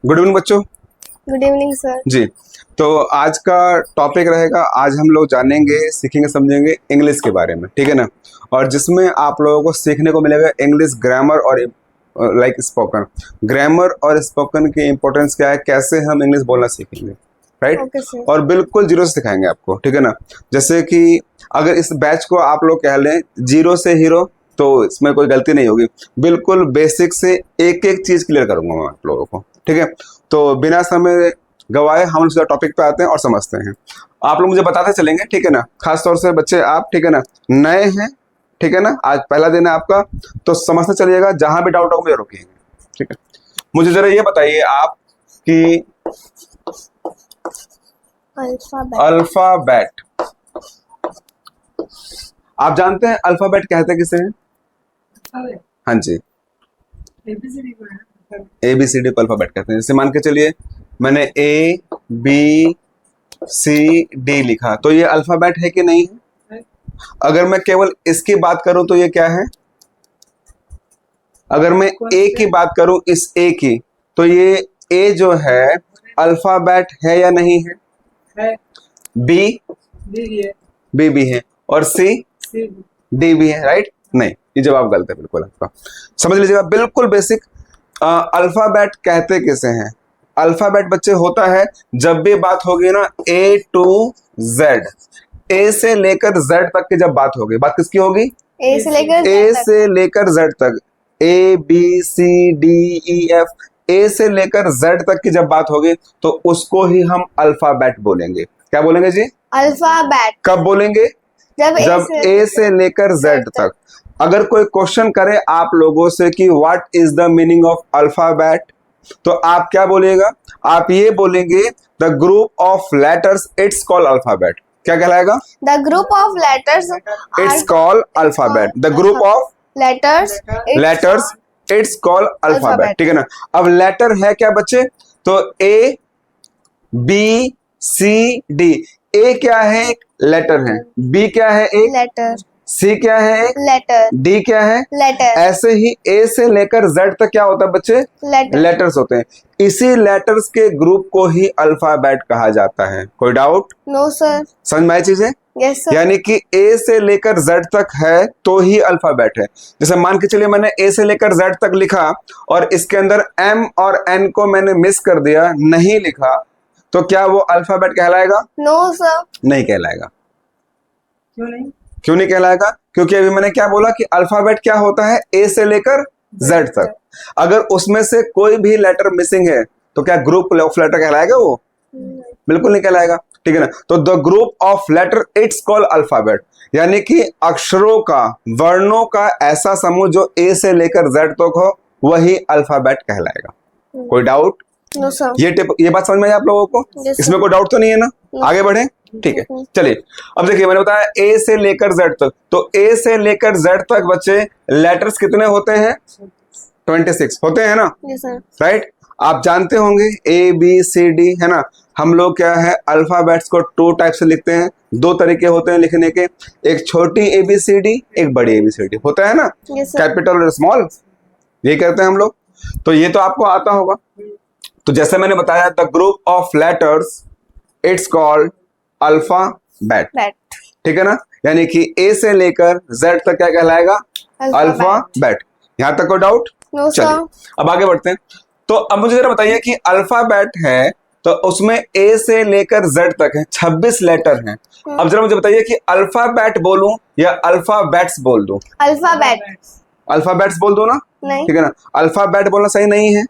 Good evening बच्चों। Good evening sir. जी, तो आज का टॉपिक रहेगा, आज हम लोग जानेंगे, सीखेंगे, समझेंगे इंग्लिश के बारे में, ठीक है ना। और जिसमें आप लोगों को सीखने को मिलेगा इंग्लिश ग्रामर और लाइक स्पोकन। ग्रामर और स्पोकन की इंपॉर्टेंस क्या है, कैसे हम इंग्लिश बोलना सीखेंगे, राइट। Okay sir. और बिल्कुल जीरो से सिखाएंगे आपको, ठीक है ना। जैसे कि अगर इस बैच को आप लोग कह लें जीरो से हीरो, तो इसमें कोई गलती नहीं होगी। बिल्कुल बेसिक से एक एक चीज क्लियर करूंगा मैं आप लोगों को, ठीक है। तो बिना समय गवाए हम सीधा टॉपिक पे आते हैं और समझते हैं। आप लोग मुझे बताते चलेंगे, ठीक है ना। खास तौर से बच्चे आप, ठीक है ना, नए हैं, ठीक है ना, आज पहला दिन है आपका, तो समझते चलिएगा। जहां भी डाउट हो मुझे रोकिएगा, ठीक है। मुझे जरा ये बताइए आप कि अल्फाबेट, आप जानते हैं अल्फाबेट कहते किसे हैं? हाँ जी, ABCD को अल्फाबेट कहते हैं। जैसे मान के चलिए मैंने ABCD लिखा, तो ये अल्फाबेट है कि नहीं है? अगर मैं केवल इसकी बात करूं तो ये क्या है? अगर मैं A की बात करूं, इस A की, तो ये A जो है अल्फाबेट है या नहीं है? B भी है, और C D भी है, राइट। नहीं, ये जवाब गलत है बिल्कुल आपका। समझ लीजिएगा, बिल्कुल बेसिक। अल्फाबेट कहते किसे हैं? अल्फाबेट बच्चे होता है जब भी बात होगी ना A to Z, A से लेकर Z तक की जब बात होगी, बात किसकी होगी? ए से लेकर Z तक, ABCDEF, A से लेकर Z तक की जब बात होगी तो उसको ही हम अल्फाबेट बोलेंगे। क्या बोलेंगे जी? अल्फाबेट। कब बोलेंगे? जब A से लेकर Z तक। अगर कोई क्वेश्चन करे आप लोगों से कि what is the meaning of alphabet, तो आप क्या बोलिएगा? आप ये बोलेंगे the group of letters it's called alphabet. क्या कहलाएगा? The group of letters it's called alphabet. The group of letters it's called alphabet, ठीक है ना। अब लेटर है क्या बच्चे? तो ABCD। ए क्या है? एक लेटर है। बी क्या है? एक लेटर। सी क्या है? एक लेटर। डी क्या है? लेटर। ऐसे ही ए से लेकर जेड तक क्या होता है बच्चे? लेटर्स होते हैं। इसी लेटर्स के ग्रुप को ही अल्फाबेट कहा जाता है। कोई डाउट? No sir. समझ में आई चीजें? Yes sir. यानी कि ए से लेकर जेड तक है तो ही अल्फाबेट है। जैसे मान के चलिए मैंने ए से लेकर जेड तक लिखा और इसके अंदर एम और एन को मैंने मिस कर दिया, नहीं लिखा, तो क्या वो अल्फाबेट कहलाएगा? No sir. नहीं कहलाएगा। क्यों नहीं कहलाएगा? क्योंकि अभी मैंने क्या बोला कि अल्फाबेट क्या होता है? ए से लेकर जेड तक। अगर उसमें से कोई भी लेटर मिसिंग है तो क्या ग्रुप ऑफ लेटर कहलाएगा वो? बिल्कुल नहीं कहलाएगा, ठीक है ना। तो the group of letter it's called alphabet, यानी कि अक्षरों का, वर्णों का ऐसा समूह जो ए से लेकर जेड तक हो वही अल्फाबेट कहलाएगा। कोई डाउट? No sir. ये बात समझ में आई आप लोगों को? Yes, इसमें कोई डाउट तो नहीं है ना? आगे बढ़े, ठीक है। चलिए अब देखिए, मैंने बताया ए से लेकर जेड तक, तो ए से लेकर जेड तक बच्चे लेटर्स कितने होते हैं? 26 होते हैं ना, राइट। आप जानते होंगे ABCD, है ना। हम लोग क्या है अल्फाबेट्स को 2 टाइप से लिखते हैं। 2 तरीके होते हैं लिखने के, एक छोटी ABCD, एक बड़ी ABCD होता है ना, कैपिटल और स्मॉल, ये करते हैं हम लोग। तो ये तो आपको आता होगा। तो जैसे मैंने बताया the group of letters it's called alphabet, ठीक है ना। यानी कि ए से लेकर जेड तक क्या कहलाएगा? अल्फाबेट। यहां तक कोई डाउट? चलिए अब आगे बढ़ते हैं। तो अब मुझे जरा बताइए कि अल्फाबेट है तो उसमें ए से लेकर जेड तक है, 26 लेटर हैं। अब जरा मुझे बताइए कि अल्फाबेट बोलूं या अल्फाबेट्स बोल दूं? अल्फाबेट्स बोल दो ना, ठीक है ना। अल्फाबेट बोलना सही नहीं है,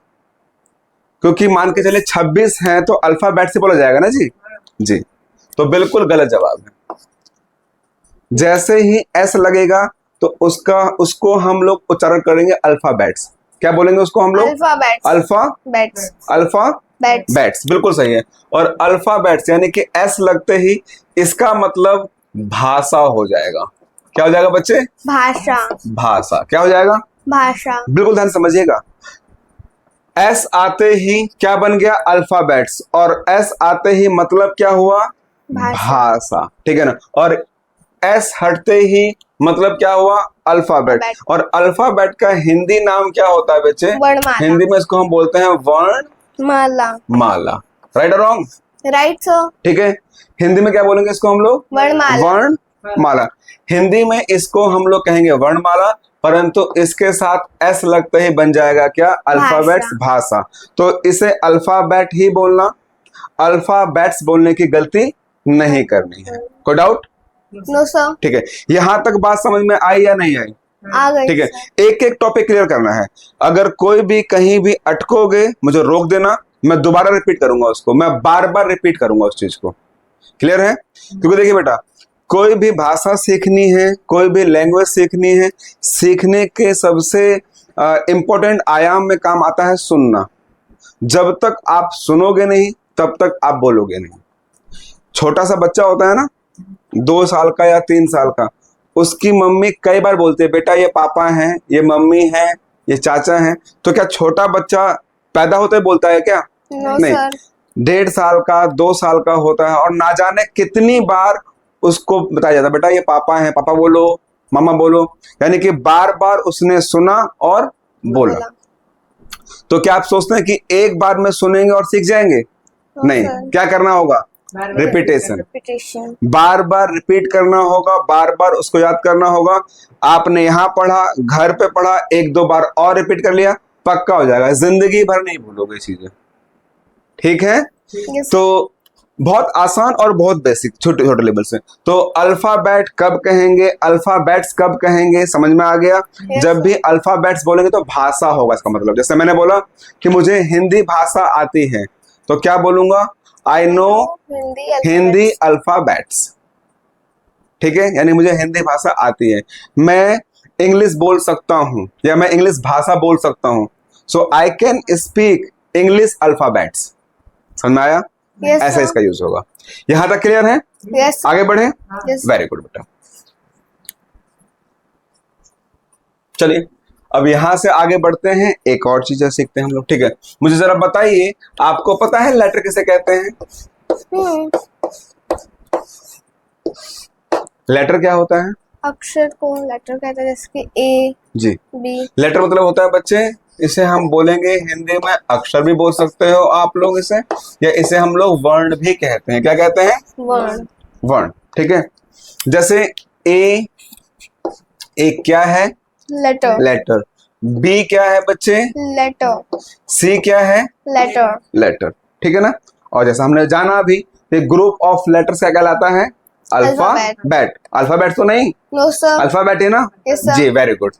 क्योंकि मान के चले 26 हैं तो अल्फाबेट से बोला जाएगा ना जी। जी, तो बिल्कुल गलत जवाब है। जैसे ही एस लगेगा तो उसको हम लोग उच्चारण करेंगे अल्फाबेट्स। क्या बोलेंगे उसको हम लोग? अल्फाबेट्स, बिल्कुल सही है। और अल्फाबेट्स यानी कि एस लगते ही इसका मतलब भाषा हो जाएगा। क्या हो जाएगा बच्चे? भाषा। क्या हो जाएगा? भाषा। बिल्कुल ध्यान समझिएगा। एस आते ही क्या बन गया? अल्फाबेट्स। और एस आते ही मतलब क्या हुआ? भाषा, ठीक है ना। और एस हटते ही मतलब क्या हुआ? अल्फाबेट। और अल्फाबेट का हिंदी नाम क्या होता है बच्चे? हिंदी में इसको हम बोलते हैं माला. माला. राइट और रॉन्ग? Right sir. ठीक है. हिंदी में क्या बोलेंगे इसको हम लोग? वर्णमाला. वर्णमाला. हिंदी में इसको हम लोग कहेंगे वर्णमाला, परंतु इसके साथ एस लगते ही बन जाएगा क्या? अल्फाबेट्स, भाषा. तो इसे अल्फाबेट ही बोलना, अल्फाबेट्स बोलने की गलती नहीं करनी है. कोई डाउट? No sir. ठीक है. यहां तक बात समझ में आई या नहीं आई? आ गई. ठीक है. एक एक टॉपिक क्लियर करना है. अगर कोई भी कहीं भी अटकोगे मुझे रोक देना, मैं दोबारा रिपीट करूंगा उसको, मैं बार बार रिपीट करूंगा उस चीज को. क्लियर है? क्योंकि देखिए बेटा, कोई भी भाषा सीखनी है, कोई भी लैंग्वेज सीखनी है, सीखने के सबसे इंपॉर्टेंट आयाम में काम आता है सुनना. जब तक आप सुनोगे नहीं तब तक आप बोलोगे नहीं. छोटा सा बच्चा होता है ना, 2 साल का या 3 साल का, उसकी मम्मी कई बार बोलती है बेटा ये पापा हैं, ये मम्मी है, ये चाचा हैं. तो क्या छोटा बच्चा पैदा होते ही बोलता है क्या? No नहीं. sir. 1.5 साल का, 2 साल का होता है और ना जाने कितनी बार उसको बताया जाता है बेटा ये पापा हैं, पापा बोलो, मामा बोलो. यानी कि बार बार उसने सुना और बोला. तो क्या आप सोचते हैं कि एक बार में सुनेंगे और सीख जाएंगे? नहीं. sir. क्या करना होगा? रिपीटेशन. Repetition. बार बार रिपीट करना होगा, बार बार उसको याद करना होगा. आपने यहाँ पढ़ा, घर पे पढ़ा, 1-2 बार और रिपीट कर लिया, पक्का हो जाएगा. जिंदगी भर नहीं भूलोगे चीजें. ठीक है? Yes. तो बहुत आसान और बहुत बेसिक, छोटे छोटे लेवल से. तो अल्फाबेट कब कहेंगे, अल्फाबेट्स कब कहेंगे, समझ में आ गया? Yes. जब भी अल्फाबेट्स बोलेंगे तो भाषा होगा इसका मतलब. जैसे मैंने बोला कि मुझे हिंदी भाषा आती है, तो क्या बोलूंगा? I know Hindi alphabets. ठीक है? यानी मुझे हिंदी भाषा आती है. मैं इंग्लिश बोल सकता हूं या मैं इंग्लिश भाषा बोल सकता हूं. So I can speak English alphabets. समझ में आया? Yes, ऐसा sir. इसका यूज होगा. यहां तक क्लियर है? Yes. आगे बढ़े. Yes. वेरी गुड बेटा. चलिए अब यहां से आगे बढ़ते हैं, एक और चीजें सीखते हैं हम लोग. ठीक है? मुझे जरा बताइए, आपको पता है लेटर किसे कहते हैं? लेटर क्या होता है? अक्षर को लेटर कहते हैं, जैसे कि ए, जी. बी. लेटर मतलब होता है बच्चे, इसे हम बोलेंगे हिंदी में अक्षर भी बोल सकते हो आप लोग इसे, या इसे हम लोग वर्ण भी कहते हैं. क्या कहते हैं? वर्ण. वर्ण. ठीक है? जैसे ए क्या है? लेटर. लेटर. बी क्या है बच्चे? लेटर. सी क्या है? लेटर. लेटर. ठीक है ना? और जैसा हमने जाना अभी, ग्रुप ऑफ लेटर्स क्या कहलाता है? अल्फाबेट. अल्फाबेट तो नहीं, नो सर. अल्फाबेट है ना? Yes, sir. जी, वेरी गुड.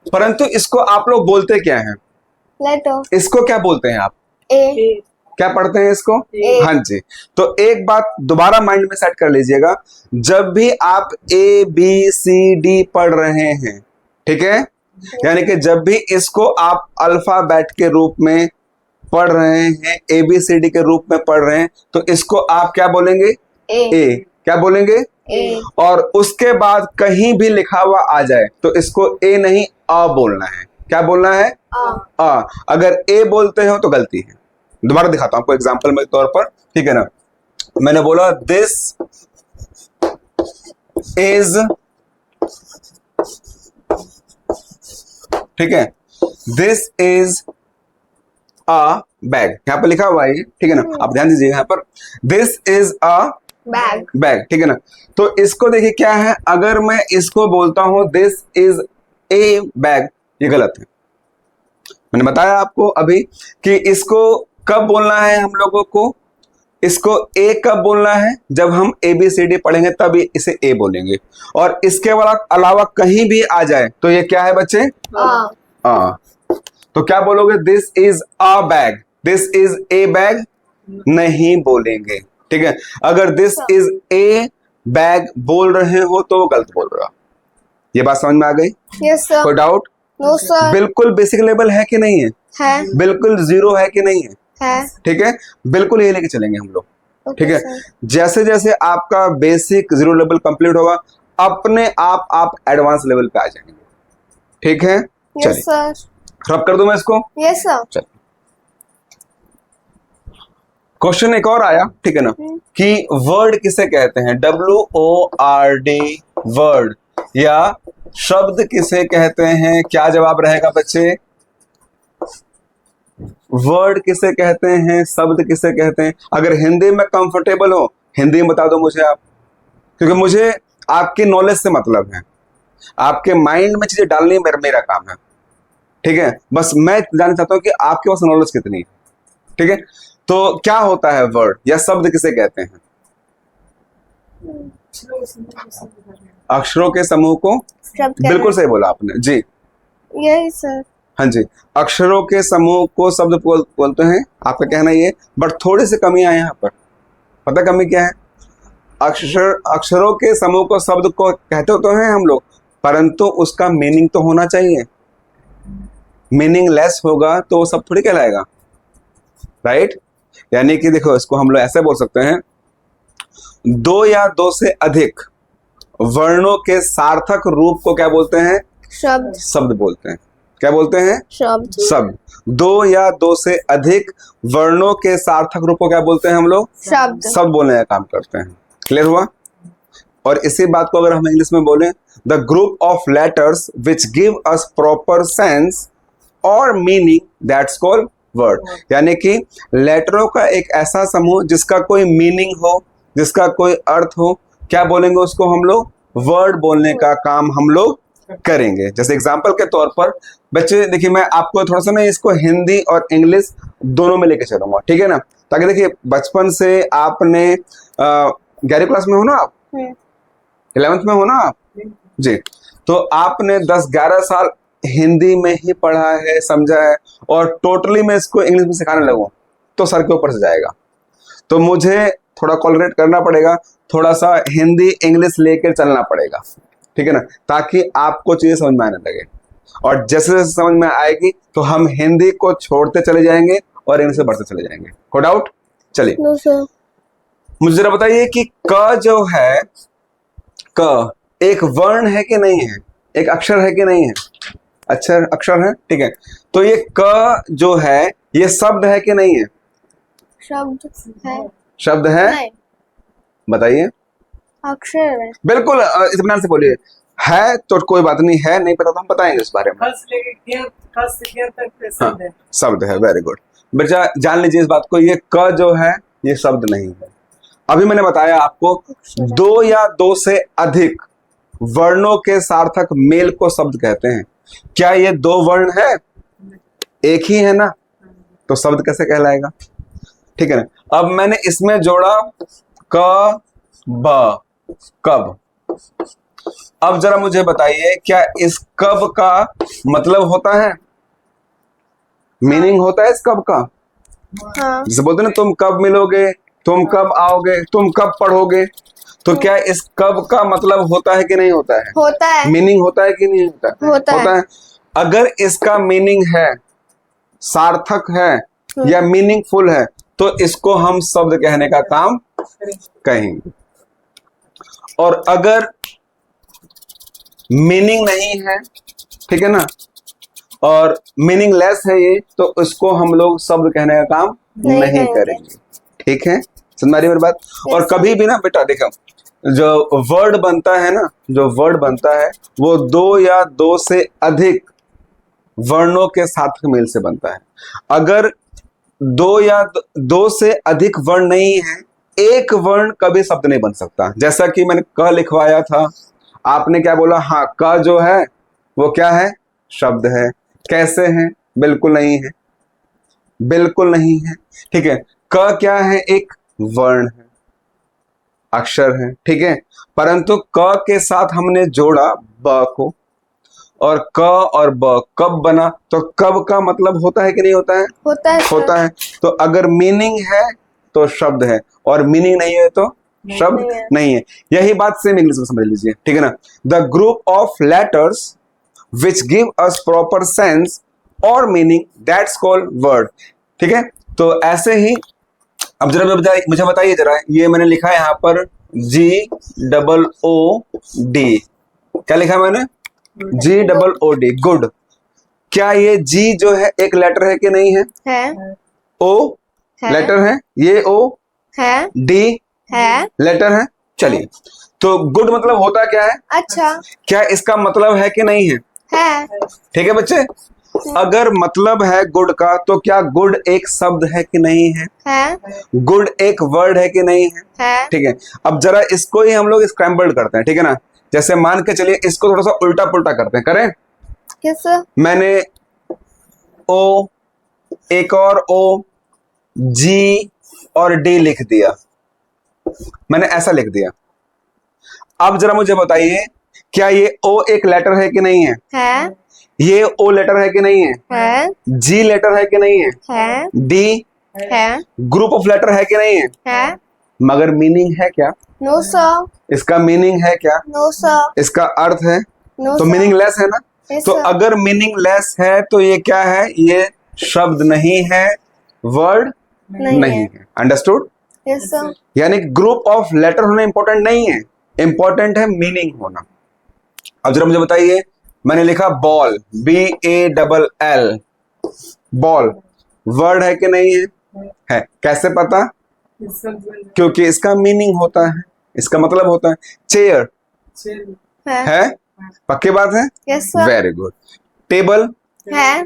परंतु इसको आप लोग बोलते क्या हैं? लेटर. इसको क्या बोलते हैं आप? ए. क्या पढ़ते हैं इसको? A. हाँ जी. तो एक बात दोबारा माइंड में सेट कर लीजिएगा, जब भी आप ए बी सी डी पढ़ रहे हैं, ठीक है, यानी कि जब भी इसको आप अल्फाबेट के रूप में पढ़ रहे हैं, ए बी सी डी के रूप में पढ़ रहे हैं, तो इसको आप क्या बोलेंगे? ए. क्या बोलेंगे? ए. और उसके बाद कहीं भी लिखा हुआ आ जाए तो इसको ए नहीं अ बोलना है. क्या बोलना है? अ. अगर ए बोलते हो तो गलती है. दोबारा दिखाता हूं आपको एग्जांपल के तौर पर. ठीक है ना? मैंने बोला दिस इज, ठीक है, दिस इज अ बैग. यहां पर लिखा हुआ है, ठीक है ना? आप ध्यान दीजिएगा यहां पर, this is a bag. Bag. ठीक है ना? तो इसको देखिए क्या है, अगर मैं इसको बोलता हूं दिस इज ए बैग, ये गलत है. मैंने बताया आपको अभी कि इसको कब बोलना है हम लोगों को, इसको ए कब बोलना है, जब हम ए बी सी डी पढ़ेंगे तब इसे ए बोलेंगे. और इसके अलावा कहीं भी आ जाए तो ये क्या है बच्चे? तो क्या बोलोगे? This is a bag. This is a bag नहीं बोलेंगे. ठीक है? अगर दिस इज ए बैग बोल रहे हो तो वो गलत बोल रहा. ये बात समझ में आ गई? Yes sir. कोई डाउट? No sir. बिल्कुल बेसिक लेवल है कि नहीं है? है. बिल्कुल जीरो है कि नहीं है? है. ठीक है? बिल्कुल ये लेके चलेंगे हम लोग. Okay, ठीक है? sir. जैसे जैसे आपका बेसिक जीरो लेवल कंप्लीट होगा, अपने आप एडवांस लेवल पे आ जाएंगे. ठीक है? यस चलिए सर. रब कर दूं मैं इसको. Yes sir. चल, क्वेश्चन एक और आया, ठीक है ना, कि वर्ड किसे कहते हैं? WORD वर्ड या शब्द किसे कहते हैं? क्या जवाब रहेगा बच्चे? वर्ड किसे कहते हैं, शब्द किसे कहते हैं? अगर हिंदी में कंफर्टेबल हो, हिंदी में बता दो मुझे आप, क्योंकि मुझे आपकी नॉलेज से मतलब है, आपके माइंड में चीजें डालनी मेरा काम है, ठीक है? बस मैं जानना चाहता हूं कि आपके पास नॉलेज कितनी है, ठीक है? तो क्या होता है वर्ड या शब्द किसे कहते हैं? अक्षरों के समूह को, शब्द बिल्कुल सही बोला आपने जी। यही सर। हाँ जी, अक्षरों के समूह को शब्द बोलते हैं, आपका कहना ये, बट थोड़ी सी कमी है यहाँ पर। पता कमी क्या है? अक्षरों के समूह को शब्द को कहते तो हैं हम लोग, परंतु उसका मीनिंग तो होना चाहिए। मीनिंग लेस होगा तो वो सब थोड़ी कहलाएगा, राइट? यानी कि देखो, इसको हम लोग ऐसे बोल सकते हैं, दो या दो से अधिक वर्णों के सार्थक रूप को क्या बोलते हैं? शब्द। शब्द बोलते हैं। क्या बोलते हैं? शब्द। शब्द। दो या दो से अधिक वर्णों के सार्थक रूप को क्या बोलते हैं हम लोग? शब्द। शब्द बोलने का काम करते हैं। क्लियर हुआ? और इसी बात को अगर हम इंग्लिश में बोलें, the group of letters which give us proper sense और मीनिंग, दैट्स कॉल्ड वर्ड। यानी कि लेटरों का एक ऐसा समूह जिसका कोई मीनिंग हो, जिसका कोई अर्थ हो, क्या बोलेंगे उसको हम लोग? वर्ड बोलने का काम हम लोग करेंगे। जैसे एग्जांपल के तौर पर बच्चे देखिए, मैं आपको थोड़ा सा ना इसको हिंदी और इंग्लिश दोनों में लेके चलूंगा, ठीक है ना? ताकि देखिए, बचपन से आपने 11वीं क्लास में हो ना आप, 11th में हो ना आप जी, तो आपने 10-11 साल हिंदी में ही पढ़ा है, समझा है, और टोटली मैं इसको इंग्लिश में सिखाने लगूं तो सर के ऊपर से जाएगा। तो मुझे थोड़ा कोलरेट करना पड़ेगा, थोड़ा सा हिंदी इंग्लिश लेकर चलना पड़ेगा, ठीक है ना? ताकि आपको चीजें समझ में आने लगे, और जैसे जैसे समझ में आएगी तो हम हिंदी को छोड़ते चले जाएंगे और इंग्लिश से बढ़ते चले जाएंगे। को डाउट? चलिए, नो सर। मुझे जरा बताइए कि क जो है, क एक वर्ण है कि नहीं है? एक अक्षर है कि नहीं है? अक्षर है, ठीक है। तो ये क जो है, ये शब्द है कि नहीं है? शब्द है। शब्द है? नहीं, बताइए। अक्षर है। बिल्कुल इत्मीनान से बोलिए। है तो कोई बात नहीं, है नहीं पता तो हम बताएंगे इस बारे में। हाँ, शब्द है, वेरी गुड बच्चा, जान लीजिए इस बात को, ये क जो है ये शब्द नहीं है। अभी मैंने बताया आपको, दो या दो से अधिक वर्णों के सार्थक मेल को शब्द कहते हैं। क्या ये दो वर्ण है? एक ही है ना, तो शब्द कैसे कहलाएगा? ठीक है ना? अब मैंने इसमें जोड़ा क ब, कब। अब जरा मुझे बताइए, क्या इस कब का मतलब होता है, मीनिंग होता है इस कब का? हाँ। जैसे बोलते ना, तुम कब मिलोगे, तुम कब आओगे, तुम कब पढ़ोगे, तो क्या इस कब का मतलब होता है कि नहीं होता है? होता है। मीनिंग होता है कि नहीं होता है? होता है। अगर इसका मीनिंग है, सार्थक है या मीनिंगफुल है, तो इसको हम शब्द कहने का काम कहेंगे। और अगर मीनिंग नहीं है, ठीक है ना, और मीनिंगलेस है ये, तो इसको हम लोग शब्द कहने का काम नहीं करेंगे। ठीक है, समझ में आ रही मेरी बात? और कभी भी ना बेटा देखो, जो वर्ड बनता है ना, जो वर्ड बनता है वो दो या दो से अधिक वर्णों के सार्थक मेल से बनता है। अगर दो या दो से अधिक वर्ण नहीं है, एक वर्ण कभी शब्द नहीं बन सकता। जैसा कि मैंने क लिखवाया था, आपने क्या बोला? हाँ, क जो है वो क्या है? शब्द है। कैसे है? बिल्कुल नहीं है, बिल्कुल नहीं है। ठीक है, क क्या है? एक वर्ण है, अक्षर है, ठीक है। परंतु क के साथ हमने जोड़ा ब को, और क और ब कब बना, तो कब का मतलब होता है कि नहीं होता है? होता है। तो अगर मीनिंग है तो शब्द है, और मीनिंग नहीं है तो शब्द नहीं है। यही बात सेम इंग्लिश में समझ लीजिए, ठीक है ना? The group of letters which give us proper sense और मीनिंग, दैट्स कॉल्ड वर्ड। ठीक है, तो ऐसे ही अब जरा मुझे बताइए जरा, ये मैंने लिखा है यहाँ पर GOOD। क्या लिखा मैंने? GOOD, good. क्या ये जी जो है एक लेटर है कि नहीं है? ओ लेटर है, ये ओ है, डी है, लेटर है। चलिए, तो गुड मतलब होता क्या है? अच्छा। क्या इसका मतलब है कि नहीं है? है। ठीक है बच्चे, अगर मतलब है गुड का, तो क्या गुड एक शब्द है कि नहीं है? है। गुड एक वर्ड है कि नहीं है? ठीक है। अब जरा इसको ही हम लोग स्क्रैम्बल्ड करते हैं, ठीक है ना। जैसे मान के चलिए इसको थोड़ा सा उल्टा पुल्टा करते हैं, करें? किस? मैंने ओ, एक और ओ, जी और डी लिख दिया, मैंने ऐसा लिख दिया। अब जरा मुझे बताइए, क्या ये ओ एक लेटर है कि नहीं है? है। ये ओ लेटर है कि नहीं है? है। जी लेटर है कि नहीं है? है। डी है। ग्रुप ऑफ लेटर है कि नहीं है? है। मगर मीनिंग है क्या? No sir. इसका मीनिंग है क्या? No sir. इसका अर्थ है? नो तो सर। मीनिंगलेस है ना। Yes, तो sir. अगर मीनिंगलेस है तो ये क्या है? ये शब्द नहीं है, वर्ड नहीं है। अंडरस्टूड? Yes sir. यानी ग्रुप ऑफ लेटर होना इंपॉर्टेंट नहीं है, इंपॉर्टेंट है मीनिंग होना। अब जरा मुझे बताइए, मैंने लिखा बॉल, BALL, बॉल वर्ड है कि नहीं है? है। कैसे पता? क्योंकि इसका मीनिंग होता है, इसका मतलब होता है। चेयर है, पक्की बात है? Yes sir. Very good. Table है।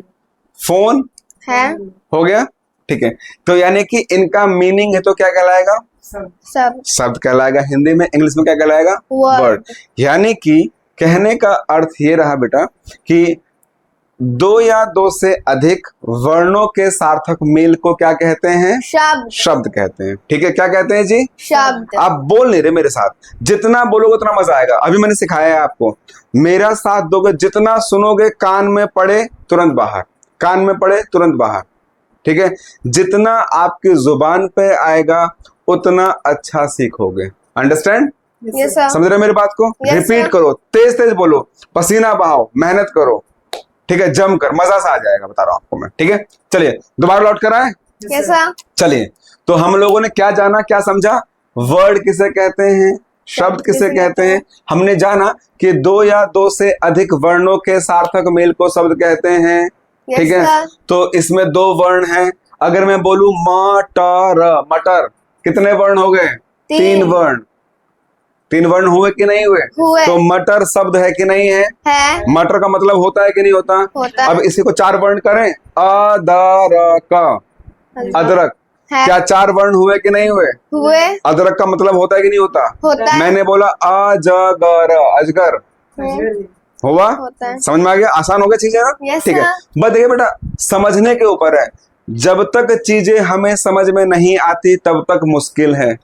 फोन है। हो गया, ठीक है। तो यानी कि इनका मीनिंग है तो क्या कहलाएगा? सब। शब्द कहलाएगा। हिंदी में, इंग्लिश में क्या कहलाएगा? Word. वर्ड। यानी कि कहने का अर्थ ये रहा बेटा कि दो या दो से अधिक वर्णों के सार्थक मेल को क्या कहते हैं? शब्द। शब्द कहते हैं। ठीक है, क्या कहते हैं जी? शब्द। आप बोल नहीं रहे मेरे साथ, जितना बोलोगे उतना मजा आएगा। अभी मैंने सिखाया है आपको, मेरा साथ दोगे, जितना सुनोगे कान में पड़े तुरंत बाहर, कान में पड़े तुरंत बाहर। ठीक है, जितना आपकी जुबान पे आएगा उतना अच्छा सीखोगे। अंडरस्टैंड? Yes sir. समझ रहे मेरी बात को? Yes, repeat sir. करो, तेज तेज बोलो, पसीना बहाओ, मेहनत करो, ठीक है, जमकर, मजा सा आ जाएगा, बता रहा हूं आपको मैं। ठीक है, चलिए दोबारा लौट कर आए। Yes sir. चलिए, तो हम लोगों ने क्या जाना, क्या समझा? वर्ड किसे कहते हैं, शब्द किसे कहते हैं। हमने जाना कि दो या दो से अधिक वर्णों के सार्थक मेल को शब्द कहते हैं। ठीक है, sir. तो इसमें दो वर्ण हैं। अगर मैं बोलूं मटर, मटर, कितने वर्ण हो गए? तीन वर्ण। तीन वर्ण हुए कि नहीं हुए? तो मटर शब्द है कि नहीं है? मटर का मतलब होता है कि नहीं होता? अब इसी को चार वर्ण करें, अदरक, अदरक, क्या चार वर्ण हुए कि नहीं हुए? अदरक का मतलब होता है कि नहीं होता? मैंने बोला अजगर, अजगर हुआ? समझ में आ गया? आसान हो गया चीजें ना? ठीक है, बस देखिए बेटा, समझने के ऊपर है। जब तक चीजें हमें समझ में नहीं आती तब तक मुश्किल है।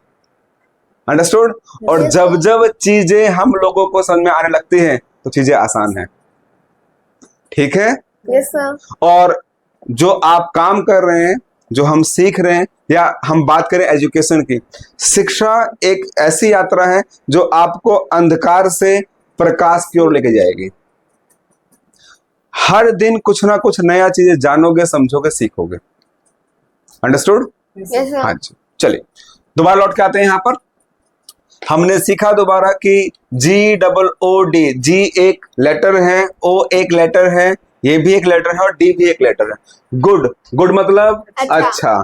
अंडरस्टूड? और जब जब चीजें हम लोगों को समझ में आने लगती है तो चीजें आसान है। ठीक है? Yes sir. और जो आप काम कर रहे हैं, जो हम सीख रहे हैं, या हम बात करें एजुकेशन की, शिक्षा एक ऐसी यात्रा है जो आपको अंधकार से प्रकाश की ओर लेके जाएगी। हर दिन कुछ ना कुछ नया चीजें जानोगे, समझोगे, सीखोगे। अंडरस्टूड? Yes sir. हाँ जी, चलिए दोबारा लौट के आते हैं। यहां पर हमने सीखा दोबारा कि GOOD, जी एक लेटर है, O एक लेटर है, ये भी एक लेटर है और डी भी एक लेटर है। गुड, गुड मतलब अच्छा।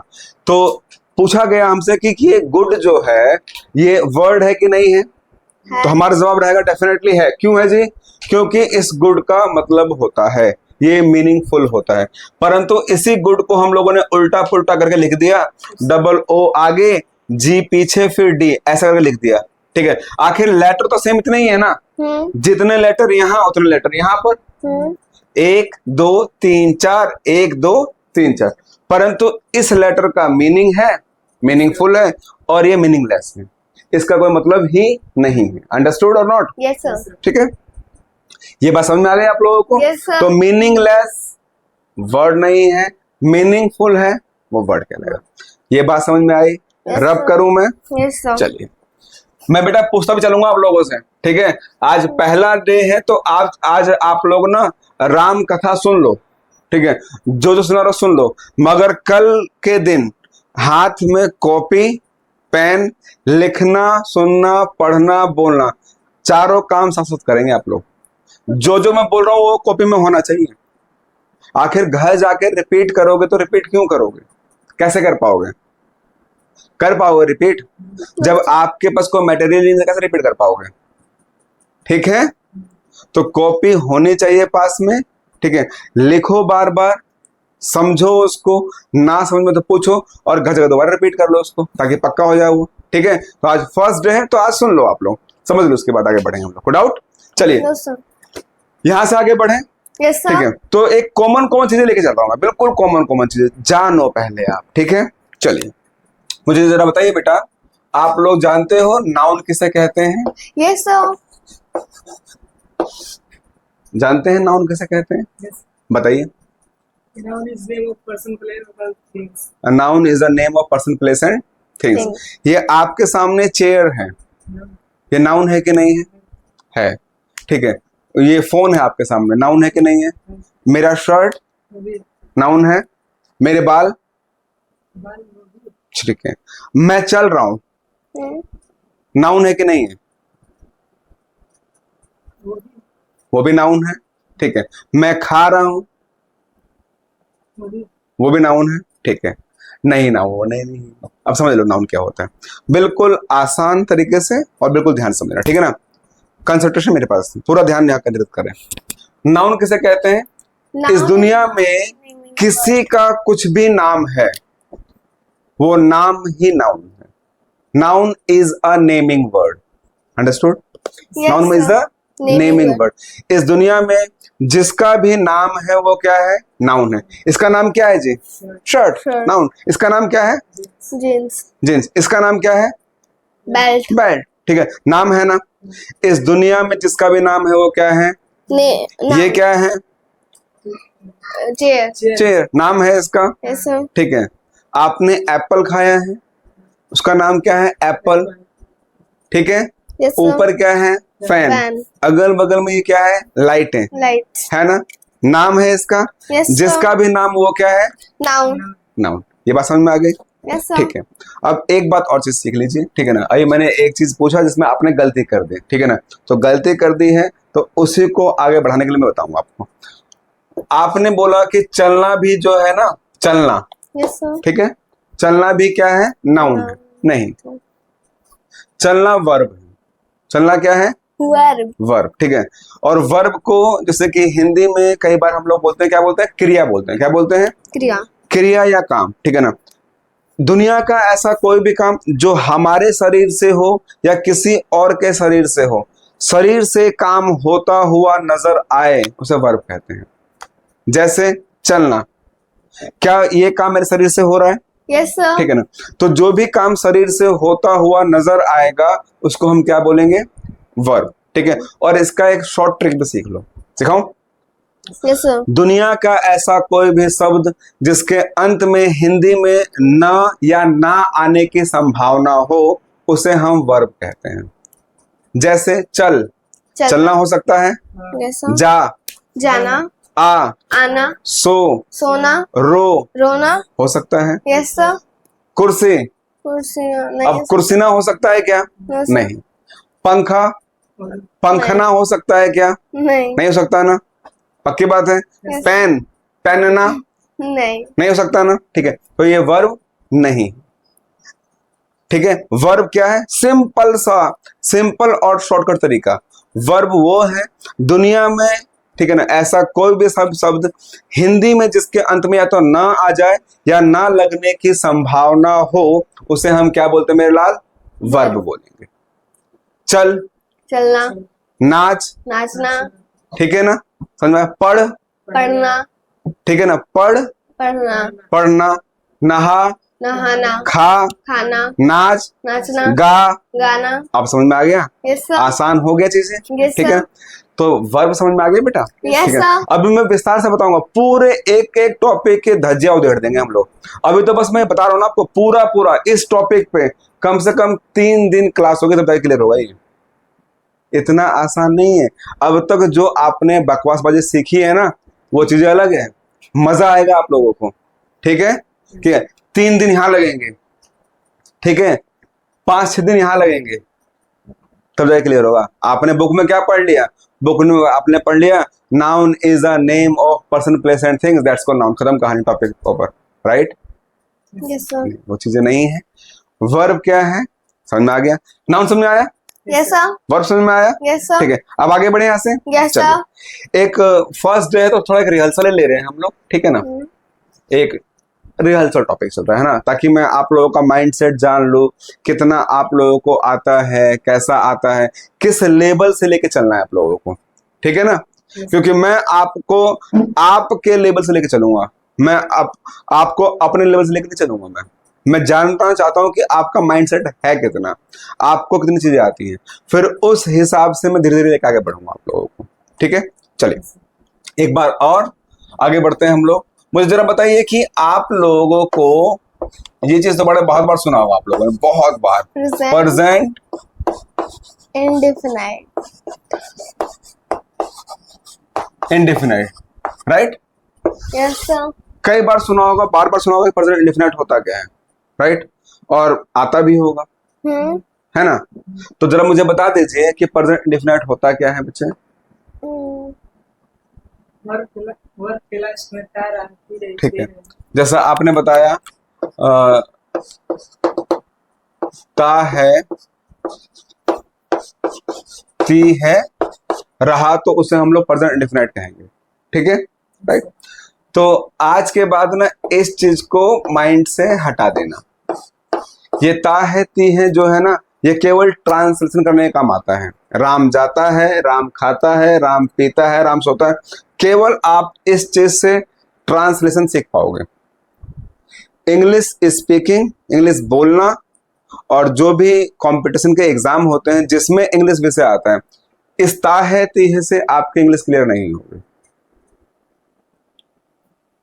तो पूछा गया हमसे कि ये गुड जो है ये वर्ड है कि नहीं है? तो हमारा जवाब रहेगा डेफिनेटली है। क्यों है जी? क्योंकि इस गुड का मतलब होता है, ये मीनिंगफुल होता है। परंतु इसी गुड को हम लोगों ने उल्टा पुल्टा करके लिख दिया, डबल O आगे, जी पीछे, फिर डी, ऐसा करके लिख दिया। ठीक है, आखिर लेटर तो सेम इतने ही है ना, जितने लेटर यहाँ उतने लेटर यहाँ पर, 1 2 3 4, 1 2 3 4। परंतु इस लेटर का मीनिंग है, मीनिंगफुल है, और ये मीनिंगलेस है, इसका कोई मतलब ही नहीं है। अंडरस्टूड और नॉट? Yes sir. ठीक है, ये बात समझ में आ गई आप लोगों को? Yes, sir. तो मीनिंगलेस वर्ड नहीं है, मीनिंगफुल है वो वर्ड कहलाएगा। ये बात समझ में आई? Yes, रब sir. करूं मैं? Yes sir. चलिए, मैं बेटा पूछता भी चलूंगा आप लोगों से। ठीक है, आज पहला डे है तो आज आप लोग ना राम कथा सुन लो। ठीक है, जो सुना रहा सुन लो, मगर कल के दिन हाथ में कॉपी पेन, लिखना, सुनना, पढ़ना, बोलना, चारों काम साथ साथ करेंगे आप लोग। जो मैं बोल रहा हूं वो कॉपी में होना चाहिए। आखिर घर जाके रिपीट करोगे तो रिपीट क्यों करोगे? कैसे कर पाओगे? कर पाओगे रिपीट? जब आपके पास कोई मटेरियल नहीं है कैसे रिपीट कर पाओगे? ठीक है, तो कॉपी होनी चाहिए पास में, ठीक है, लिखो बार बार, समझो उसको, ना समझ में तो पूछो और घर जगह दोबारा रिपीट कर लो उसको ताकि पक्का हो जाए वो। ठीक है, तो आज फर्स्ट डे है तो आज सुन लो आप लोग, समझ लो, उसके बाद आगे बढ़ेंगे हम लोग। को डाउट? चलिए No, sir. यहां से आगे बढ़े। Yes, ठीक है, sir. तो एक कॉमन चीजें लेके चलता हूँ मैं, बिल्कुल कॉमन चीजें जानो पहले आप। ठीक है, चलिए मुझे जरा बताइए बेटा, आप लोग जानते हो नाउन किसे कहते हैं? Yes, sir. जानते हैं नाउन किसे कहते हैं? Yes. बताइए। Noun is name of person, place, or things. Noun is the name of person, place and things. Things. ये आपके सामने चेयर है, Noun. ये नाउन है कि नहीं है? है। ठीक है, ये फोन है आपके सामने, नाउन है कि नहीं है? मेरा शर्ट Movie. नाउन है, मेरे बाल, Ball. Movie. ठीक है, मैं चल रहा हूं, Hmm. नाउन है कि नहीं है? Movie. वो भी नाउन है। ठीक है, मैं खा रहा हूं, Movie. वो भी नाउन है। ठीक है, नहीं ना वो नहीं। अब समझ लो नाउन क्या होता है, बिल्कुल आसान तरीके से और बिल्कुल ध्यान से समझना। ठीक है ना, कंसंट्रेशन मेरे पास, पूरा ध्यान यहाँ केंद्रित करें। नाउन किसे कहते हैं? इस Noun दुनिया में किसी का कुछ भी नाम है, वो नाम ही नाउन है। Noun is a naming word, understood? Yes, noun is sir. The naming word. इस दुनिया में जिसका भी नाम है वो क्या है? नाउन है। इसका नाम क्या है जी? Shirt, Shirt. नाउन। इसका नाम क्या है? Jeans. जींस। इसका नाम क्या है? Belt. बेल्ट। ठीक है, नाम है ना। इस दुनिया में जिसका भी नाम है वो क्या है? ये Noun. क्या है? Chair. Chair. चेयर, नाम है इसका। Yes, sir. ठीक है, आपने एप्पल खाया है, उसका नाम क्या है? एप्पल। ठीक है, Yes, sir. ऊपर क्या है? फैन। Fan. अगल बगल में ये क्या है? लाइटें, Light. है ना। नाम है इसका, Yes, sir. जिसका भी नाम वो क्या है? Noun. नाउन। ये बात समझ में आ गई? Yes, sir. ठीक है, अब एक बात और चीज सीख लीजिए। ठीक है ना, अभी मैंने एक चीज पूछा जिसमें आपने गलती कर दी। ठीक है ना, तो गलती कर दी है तो उसी को आगे बढ़ाने के लिए मैं बताऊंगा आपको। आपने बोला कि चलना भी जो है ना, चलना, Yes, sir. ठीक है, चलना भी क्या है? नाउन है। नहीं, चलना वर्ब है। चलना क्या है? Verb. वर्ब। ठीक है, और वर्ब को जैसे कि हिंदी में कई बार हम लोग बोलते हैं, क्या बोलते हैं? क्रिया बोलते हैं। क्या बोलते हैं? Kriya. क्रिया या काम। ठीक है ना, दुनिया का ऐसा कोई भी काम जो हमारे शरीर से हो या किसी और के शरीर से हो, शरीर से काम होता हुआ नजर आए, उसे वर्ब कहते हैं। जैसे चलना, क्या ये काम मेरे शरीर से हो रहा है? Yes, sir. ठीक है ना, तो जो भी काम शरीर से होता हुआ नजर आएगा उसको हम क्या बोलेंगे? वर्ब। ठीक है, और इसका एक शॉर्ट ट्रिक भी सीख लो, सिखाऊं? Yes, sir. दुनिया का ऐसा कोई भी शब्द जिसके अंत में हिंदी में न या ना आने की संभावना हो, उसे हम वर्ब कहते हैं। जैसे चल, चलना हो सकता है। Yes, sir. जा, जाना. आ, आना. सो, सोना. रो रोना. हो सकता है। Yes, sir. कुर्सी, कुर्सी नहीं. अब कुर्सी ना हो सकता है क्या? No, sir. नहीं। पंखा, पंखना हो सकता है क्या? नहीं. नहीं हो सकता ना, पक्की बात है। Yes. पेन, पेनना नहीं. नहीं हो सकता ना। ठीक है, तो ये वर्ब नहीं। ठीक है, वर्ब क्या है? सिंपल सा, सिंपल और शॉर्टकट तरीका। वर्ब वो है दुनिया में, ठीक है ना, ऐसा कोई भी शब्द हिंदी में जिसके अंत में या तो ना आ जाए या ना लगने की संभावना हो, उसे हम क्या बोलते हैं मेरे लाल? वर्ब बोलेंगे। चल, चलना. नाच, नाचना. ठीक है ना, समझ में आया? पढ़, पढ़ना. ठीक है ना, पढ़, पढ़ना. पढ़ना। नहा, नहाना. खा, खाना. नाच, नाचना. गा। गाना. आप समझ में आ गया? Yes, sir. आसान हो गया चीजें। Yes, ठीक है, sir. तो वर्ब समझ में आ गई बेटा? Yes, ठीक है, sir. अभी मैं विस्तार से बताऊंगा, पूरे एक एक टॉपिक के धज्जियां उधेड़ देंगे हम लोग। अभी तो बस मैं बता रहा हूँ ना आपको, पूरा पूरा इस टॉपिक पे कम से कम 3 दिन क्लास होगी तब तक क्लियर होगा। ये इतना आसान नहीं है। अब तक जो आपने बकवासबाजी सीखी है ना, वो चीजें अलग है, मजा आएगा आप लोगों को। ठीक है, ठीक है, 3 दिन यहां लगेंगे, ठीक है, 5-6 दिन यहां लगेंगे, तब जाके क्लियर होगा। आपने बुक में क्या पढ़ लिया? बुक में आपने पढ़ लिया noun is a name of person, place and things, that's called noun. खत्म कहानी, topic over, right? Yes, sir. वो चीजें नहीं है। वर्ब क्या है? समझ में आ गया? नाउन समझ में आया? Yes sir. वर्ब समझ में आया? Yes sir. ठीक है, अब आगे बढ़े यहाँ से। Yes sir. चलिए, एक फर्स्ट डे है तो थोड़ा एक रिहर्सल ले रहे हैं हम लोग, ठीक है ना? एक रिहर्सल टॉपिक चल रहा है ना, ताकि मैं आप लोगों का माइंड सेट जान लूं, कितना आप लोगों को आता है, कैसा आता है, किस लेवल से लेके चलना है आप लोगों को, ठीक है ना? क्योंकि मैं आपको आपके लेवल से लेके चलूंगा, मैं आपको अपने लेवल से लेके नहीं चलूंगा। मैं जानना चाहता हूं कि आपका माइंडसेट है कितना, आपको कितनी चीजें आती हैं, फिर उस हिसाब से मैं धीरे धीरे लेके आगे बढ़ूंगा आप लोगों को, ठीक है? चलिए एक बार और आगे बढ़ते हैं हम लोग। मुझे जरा बताइए कि आप लोगों को ये चीज तो बड़े बहुत बार सुना होगा आप लोगों ने, बहुत बार, Present. Present Indefinite. Indefinite, right? Yes sir. कई बार सुना होगा, बार बार सुना होगा प्रेजेंट इंडेफिनाइट होता क्या है, राइट? और आता भी होगा, है ना? तो जरा मुझे बता दीजिए कि प्रेजेंट इंडेफिनाइट होता क्या है बच्चे? वर्क क्लास में तार आती रहती ठीक है, जैसा आपने बताया ता है, ती है, रहा, तो उसे हम लोग प्रेजेंट इंडेफिनाइट कहेंगे, ठीक है, राइट? तो आज के बाद ना इस चीज को माइंड से हटा देना। ये ता है, ती है जो है ना, ये केवल ट्रांसलेशन करने का काम आता है। राम जाता है, राम खाता है, राम पीता है, राम सोता है, केवल आप इस चीज से ट्रांसलेशन सीख पाओगे। इंग्लिश स्पीकिंग, इंग्लिश बोलना, और जो भी कंपटीशन के एग्जाम होते हैं जिसमें इंग्लिश विषय आता है, इस ता है ती है से आपकी इंग्लिश क्लियर नहीं होगी,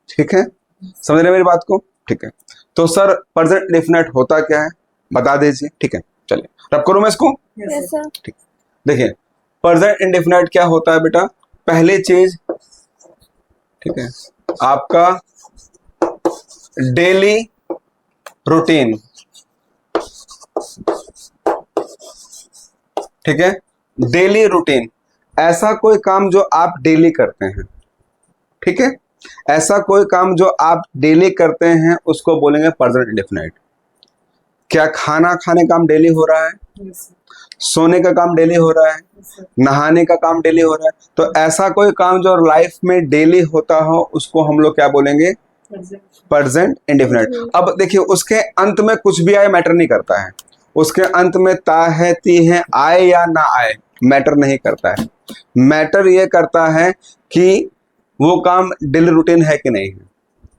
ठीक है? समझ रहे मेरी बात को? ठीक है, तो सर प्रेजेंट इंडेफिनिट होता क्या है बता दीजिए, ठीक है? चलिए रब करूं मैं इसको। Yes sir. ठीक, देखिए प्रेजेंट इंडेफिनिट क्या होता है बेटा? पहली चीज, ठीक है, आपका डेली रूटीन, ठीक है, डेली रूटीन, ऐसा कोई काम जो आप डेली करते हैं, ठीक है, ऐसा कोई काम जो आप डेली करते हैं उसको बोलेंगे प्रेजेंट इंडेफिनिट। क्या खाना खाने का काम डेली हो रहा है, सोने का काम डेली हो रहा है, नहाने का काम डेली हो रहा है, तो ऐसा कोई काम जो लाइफ में डेली होता हो उसको हम लोग क्या बोलेंगे? Present indefinite. अब देखिए उसके अंत में कुछ भी आए मैटर नहीं करता है, उसके अंत में ता है ती है आए या ना आए मैटर नहीं करता है, मैटर ये करता है कि वो काम डेली रूटीन है कि नहीं है,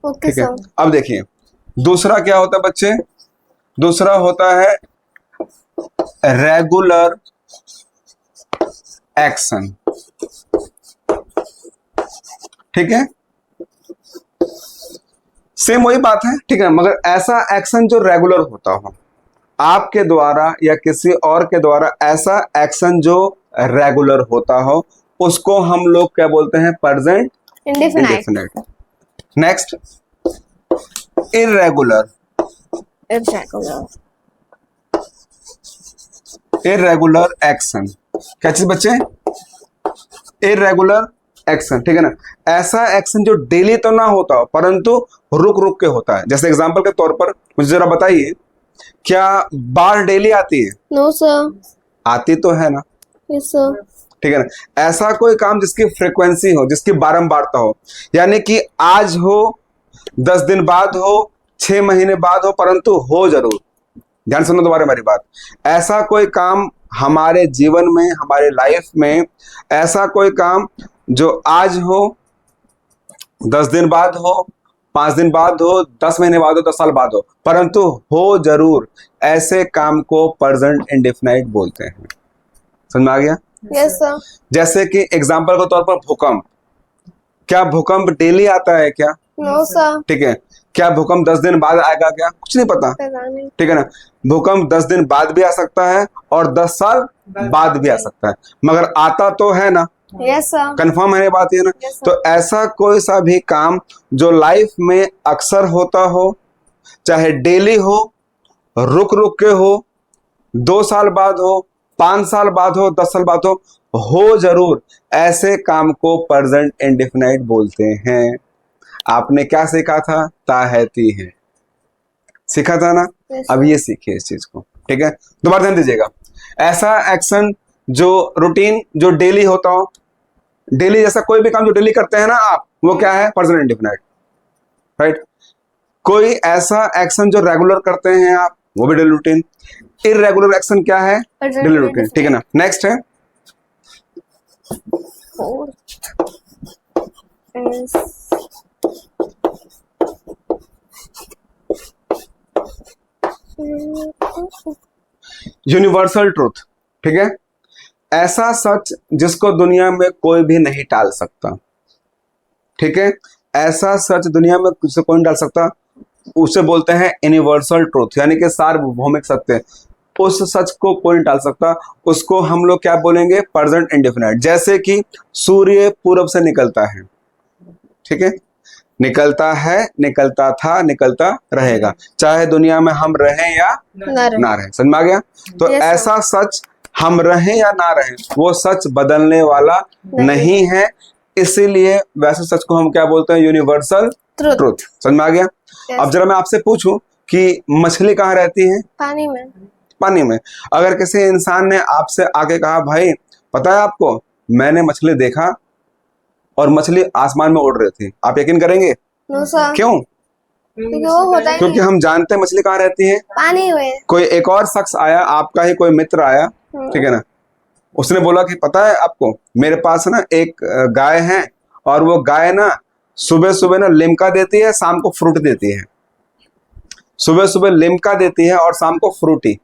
Okay ठीक है? sir. अब देखिए दूसरा क्या होता है बच्चे? दूसरा होता है रेगुलर एक्शन, ठीक है, सेम वही बात है, ठीक है, मगर ऐसा एक्शन जो रेगुलर होता हो आपके द्वारा या किसी और के द्वारा, ऐसा एक्शन जो रेगुलर होता हो उसको हम लोग क्या बोलते हैं? Present Indefinite. Indefinite. Next, irregular, Irregular. Irregular action, क्या चीज बच्चे? इर्रेगुलर एक्शन, ठीक है ना, ऐसा एक्शन जो डेली तो ना होता हो परंतु रुक रुक के होता है। जैसे एग्जांपल के तौर पर मुझे जरा बताइए, क्या बाढ़ डेली आती है? No sir. आती तो है ना, Yes sir. ठीक है ना? ऐसा कोई काम जिसकी फ्रीक्वेंसी हो, जिसकी बारंबारता हो, यानी कि आज हो, 10 दिन बाद हो, 6 महीने बाद हो, परंतु हो जरूर। ध्यान सुनो दोबारा मेरी बात। ऐसा कोई काम हमारे जीवन में, हमारे लाइफ में, ऐसा कोई काम जो आज हो, 10 दिन बाद हो, 5 दिन बाद हो, 10 महीने बाद हो, 10 साल बाद हो, परंतु हो जरूर, ऐसे काम को प्रेजेंट इंडेफिनाइट बोलते हैं। समझ में आ गया? Yes sir. जैसे कि एग्जाम्पल के तौर पर भूकंप, क्या भूकंप डेली आता है क्या? No sir. ठीक है, क्या भूकंप 10 दिन बाद आएगा क्या? कुछ नहीं पता, पता नहीं। ठीक है ना? भूकंप 10 दिन बाद भी आ सकता है और 10 साल बाद भी आ सकता है, मगर आता तो है ना, Yes sir. कंफर्म है ये बात, ये ना? Yes, sir. तो ऐसा कोई सा भी काम जो लाइफ में अक्सर होता हो, चाहे डेली हो, रुक रुक के हो, 2 साल बाद हो, 5 साल बाद हो, 10 साल बाद हो जरूर, ऐसे काम को प्रेजेंट इंडेफिनाइट बोलते हैं। आपने क्या सीखा था? ता है ती है सीखा था ना? Yes, अब sir. ये सीखिए इस चीज को, ठीक है, दोबारा ध्यान दीजिएगा। ऐसा एक्शन जो रूटीन, जो डेली होता हो, डेली जैसा कोई भी काम जो डेली करते हैं ना आप, वो क्या है? Present indefinite, right. कोई ऐसा एक्शन जो रेगुलर करते हैं आप, वो भी डेली रूटीन। इररेगुलर एक्शन क्या है? डेली रूटीन, ठीक है ना। नेक्स्ट है यूनिवर्सल ट्रूथ, ठीक है। ऐसा सच जिसको दुनिया में कोई भी नहीं टाल सकता, ठीक है। ऐसा सच दुनिया में किसी कोई नहीं टाल सकता, उसे बोलते हैं यूनिवर्सल ट्रूथ, यानी कि सार्वभौमिक सत्य। उस सच को कोई नहीं टाल सकता, उसको हम लोग क्या बोलेंगे? Present indefinite. जैसे कि सूर्य पूरब से निकलता है, ठीक है, निकलता है, निकलता था, निकलता रहेगा, चाहे दुनिया में हम रहें या ना रहें। समझ में आ गया? तो Yes, sir. ऐसा सच हम रहें या ना रहें, वो सच बदलने वाला नहीं है, इसीलिए वैसे सच को हम क्या बोलते हैं? Universal truth. समझ में आ गया? Yes. अब जरा मैं आपसे पूछूं कि मछली कहाँ रहती है? पानी में। पानी में। अगर किसी इंसान ने आपसे आके कहा, भाई पता है आपको, मैंने मछली देखा और मछली आसमान में उड़ रही थी, आप यकीन करेंगे? No sir. क्यों? क्योंकि वो होता ही क्योंकि हम जानते हैं मछली कहाँ रहती है। पानी में। कोई एक और शख्स आया, आपका ही कोई मित्र आया, ठीक है ना, उसने बोला कि पता है आपको, मेरे पास ना एक गाय है, और वो गाय ना सुबह सुबह ना लिमका देती है, शाम को फ्रूट देती है। सुबह सुबह लिमका देती है और शाम को फ्रूटी,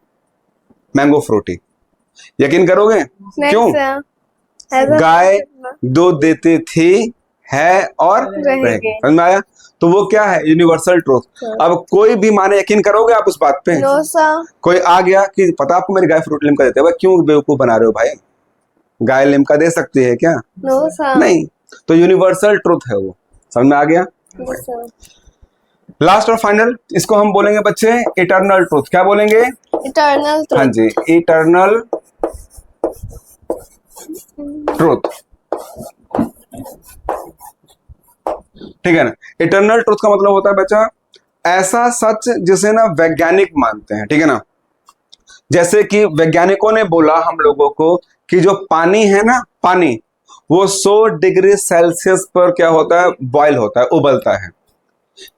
मैंगो फ्रूटी। यकीन करोगे? क्यों? गाय दूध देती थी, है और रहेगी। समझ में आया? तो वो क्या है? Universal truth. अब कोई भी माने, यकीन करोगे आप उस बात पे? No sir. कोई आ गया कि पता आपको मेरी गाय फ्रूट लिमका देती है, भाई क्यों बेवकूफ बना रहे हो भाई? गाय लिमका दे सकती है क्या? No sir. नहीं। तो यूनिवर्सल ट्रूथ है वो। समझ में आ गया? लास्ट और फाइनल, इसको हम बोलेंगे बच्चे इटर्नल ट्रूथ। क्या बोलेंगे? Eternal truth. हाँ जी, इटर्नल ट्रूथ, ठीक है ना। इटर्नल ट्रूथ का मतलब होता है बच्चा, ऐसा सच जिसे ना वैज्ञानिक मानते हैं, ठीक है ना। जैसे कि वैज्ञानिकों ने बोला हम लोगों को कि जो पानी है ना, पानी वो 100 डिग्री सेल्सियस पर क्या होता है? बॉयल होता है, उबलता है।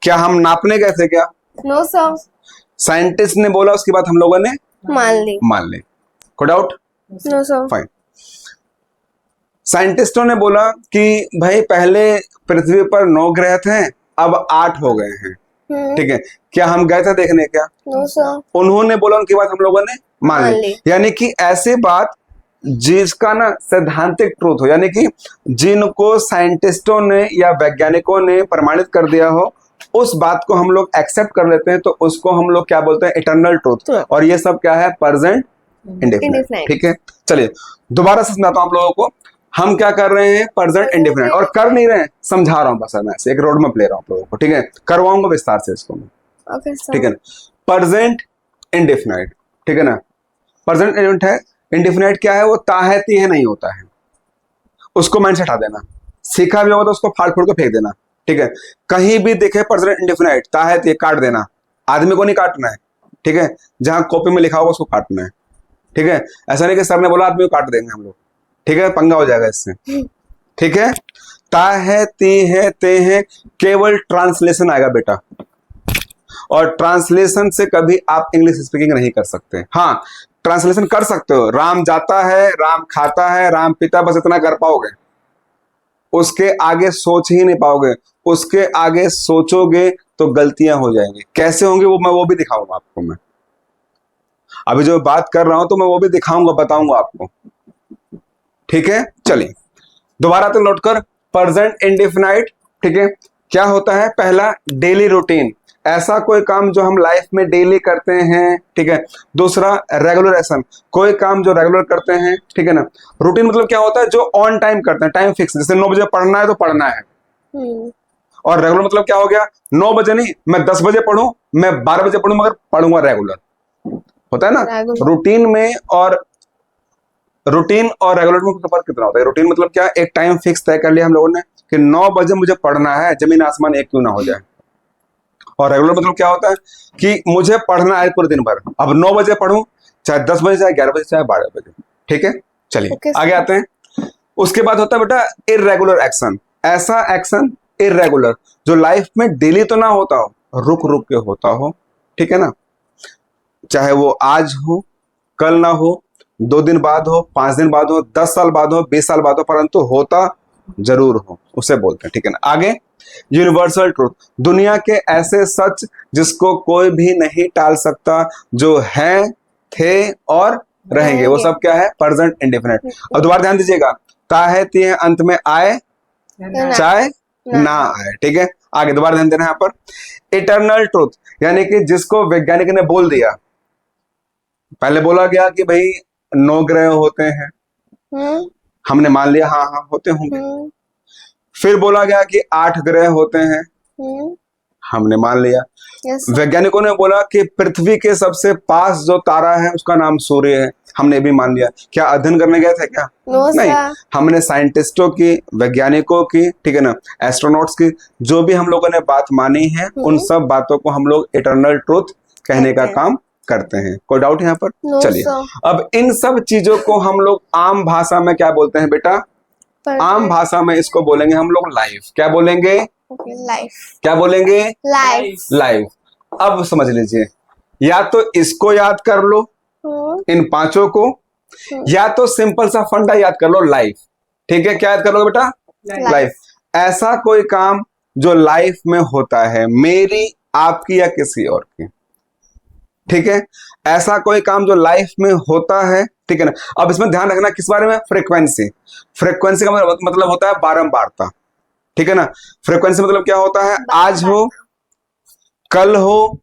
क्या हम नापने गए थे क्या? No sir. साइंटिस्ट ने बोला, उसके बाद हम लोगों ने मान ली। कोई डाउट? No sir. फाइन। साइंटिस्टों ने बोला कि भाई पहले पृथ्वी पर 9 ग्रह थे, अब 8 हो गए हैं, ठीक है। क्या हम गए थे देखने क्या? No sir. उन्होंने बोला, उनकी बात हम लोगों ने मान ली। यानी कि ऐसी बात जिसका ना सैद्धांतिक ट्रूथ हो, यानी कि जिनको साइंटिस्टों ने या वैज्ञानिकों ने प्रमाणित कर दिया हो, उस बात को हम लोग एक्सेप्ट कर लेते हैं, तो उसको हम लोग क्या बोलते हैं? Eternal truth. और ये सब क्या है? प्रेजेंट इंडेफिनिट, ठीक है। चलिए दोबारा से समझाता हूं आप लोगों को। हम क्या कर रहे हैं? Present indefinite. और कर नहीं रहे हैं, समझा रहा हूं बस, मैं ऐसे एक रोड मैप ले रहा हूं आप लोगों को, ठीक है। करवाऊंगा विस्तार से इसको मैं, ओके सर। ठीक है ना। प्रेजेंट इंडेफिनिट, ठीक है ना। प्रेजेंट इंडेफिनिट क्या है? वो ताहती है, नहीं होता है, उसको माइंड से हटा देना। सीखा भी होगा तो उसको फाड़ फूड़ के फेंक देना, ठीक है। कहीं भी देखे प्रेजेंट इंडेफिनिट ताहती, काट देना। आदमी को नहीं काटना है, ठीक है। जहां कॉपी में लिखा होगा उसको काटना है, ठीक है। ऐसा नहीं कि सर ने बोला आदमी को काट देंगे हम लोग, ठीक है, पंगा हो जाएगा इससे, ठीक है। ता है, ती है, ते है, केवल ट्रांसलेशन आएगा बेटा, और ट्रांसलेशन से कभी आप इंग्लिश स्पीकिंग नहीं कर सकते। हाँ, ट्रांसलेशन कर सकते हो, राम जाता है, राम खाता है, राम पिता, बस इतना कर पाओगे। उसके आगे सोच ही नहीं पाओगे, उसके आगे सोचोगे तो गलतियां हो जाएंगी। कैसे होंगी वो भी दिखाऊंगा आपको। मैं अभी जो बात कर रहा हूं तो मैं वो भी दिखाऊंगा, बताऊंगा आपको, ठीक है। चलिए दोबारा तो नोट कर, प्रेजेंट इंडेफिनाइट, ठीक है। क्या होता है? पहला, डेली रूटीन, ऐसा कोई काम जो हम लाइफ में डेली करते हैं, ठीक है। दूसरा, रेगुलर एक्शन, कोई काम जो रेगुलर करते हैं, ठीक है ना। रूटीन मतलब क्या होता है? जो ऑन टाइम करते हैं, टाइम फिक्स, जैसे 9 बजे पढ़ना है तो पढ़ना है। और रेगुलर मतलब क्या हो गया? 9 बजे नहीं, मैं 10 बजे पढ़ूं, मैं 12 बजे पढ़ूं, मगर पढ़ूंगा रेगुलर। होता है ना। रूटीन में और रेगुलर में फर्क कितना होता है? रूटीन मतलब क्या? एक टाइम फिक्स तय कर लिया हम लोगों ने कि 9 बजे मुझे पढ़ना है, जमीन आसमान एक क्यों ना हो जाए। और रेगुलर मतलब क्या होता है कि मुझे पढ़ना है पूरे दिन भर, अब 9 बजे पढ़ूं, चाहे 10 बजे, चाहे 11 बजे, चाहे 12 बजे। ठीक है, चलिए Okay, आगे आते हैं। उसके बाद होता है बेटा इर्रेगुलर एक्शन, ऐसा एक्शन इर्रेगुलर जो लाइफ में डेली तो ना होता हो, रुक रुक के होता हो। ठीक है ना, चाहे वो आज हो, कल ना हो, 2 दिन बाद हो, 5 दिन बाद हो, 10 साल बाद हो, 20 साल बाद हो, परंतु होता जरूर हो, उसे बोलते हैं। ठीक है ना, आगे यूनिवर्सल ट्रूथ, दुनिया के ऐसे सच जिसको कोई भी नहीं टाल सकता, जो हैं, थे और रहेंगे, वो सब क्या है? Present indefinite. अब दोबारा ध्यान दीजिएगा, ताहे तिहे अंत में आए चाहे ना आए। ठीक है, आगे दोबारा ध्यान देना है यहाँ पर। इटर्नल ट्रूथ यानी कि जिसको वैज्ञानिक ने बोल दिया, पहले बोला गया कि भाई 9 ग्रह होते हैं, हमने मान लिया हाँ हाँ होते होंगे। फिर बोला गया कि 8 ग्रह होते हैं, हमने मान लिया। Yes, वैज्ञानिकों ने बोला कि पृथ्वी के सबसे पास जो तारा है उसका नाम सूर्य है, हमने भी मान लिया। क्या अध्ययन करने गए थे क्या? No, नहीं, sir. हमने साइंटिस्टों की, वैज्ञानिकों की, ठीक है ना, एस्ट्रोनॉट्स की, जो भी हम लोगों ने बात मानी है, उन सब बातों को हम लोग इटर्नल ट्रूथ कहने का काम करते हैं। कोई डाउट यहाँ पर? No, चलिए, sir. अब इन सब चीजों को हम लोग आम भाषा में क्या बोलते हैं बेटा? आम भाषा में इसको बोलेंगे हम लोग लाइफ। क्या बोलेंगे? लाइफ। क्या बोलेंगे? लाइफ। लाइफ। अब समझ लीजिए, या तो इसको याद कर लो, इन 5 को, या तो सिंपल सा फंडा याद कर लो, लाइफ। ठीक है, क्या याद कर लोगे बेटा? लाइफ। ऐसा कोई काम जो लाइफ में होता है, मेरी, आपकी या किसी और की। ठीक है, ऐसा कोई काम जो लाइफ में होता है। ठीक है ना, अब इसमें ध्यान रखना किस बारे में? फ्रीक्वेंसी। फ्रीक्वेंसी का मतलब होता है बारंबारता। ठीक है ना, फ्रीक्वेंसी मतलब क्या होता है? आज हो, कल हो,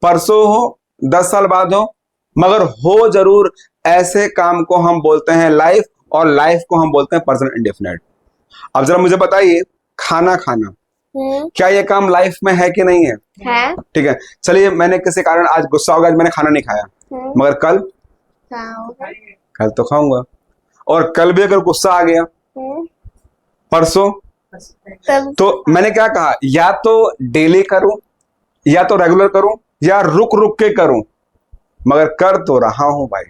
परसों हो, 10 साल बाद हो, मगर हो जरूर। ऐसे काम को हम बोलते हैं लाइफ, और लाइफ को हम बोलते हैं प्रेजेंट इंडेफिनिट। अब जरा मुझे बताइए, खाना खाना, क्या ये काम लाइफ में है कि नहीं है? है। ठीक है, चलिए, मैंने किसी कारण आज गुस्सा हो गया, आज मैंने खाना नहीं खाया, मगर कल तो खाऊंगा। और कल भी अगर गुस्सा आ गया, परसों, तो मैंने क्या कहा? या तो डेली करूं, या तो रेगुलर करूं, या रुक रुक के करूं, मगर कर तो रहा हूं भाई।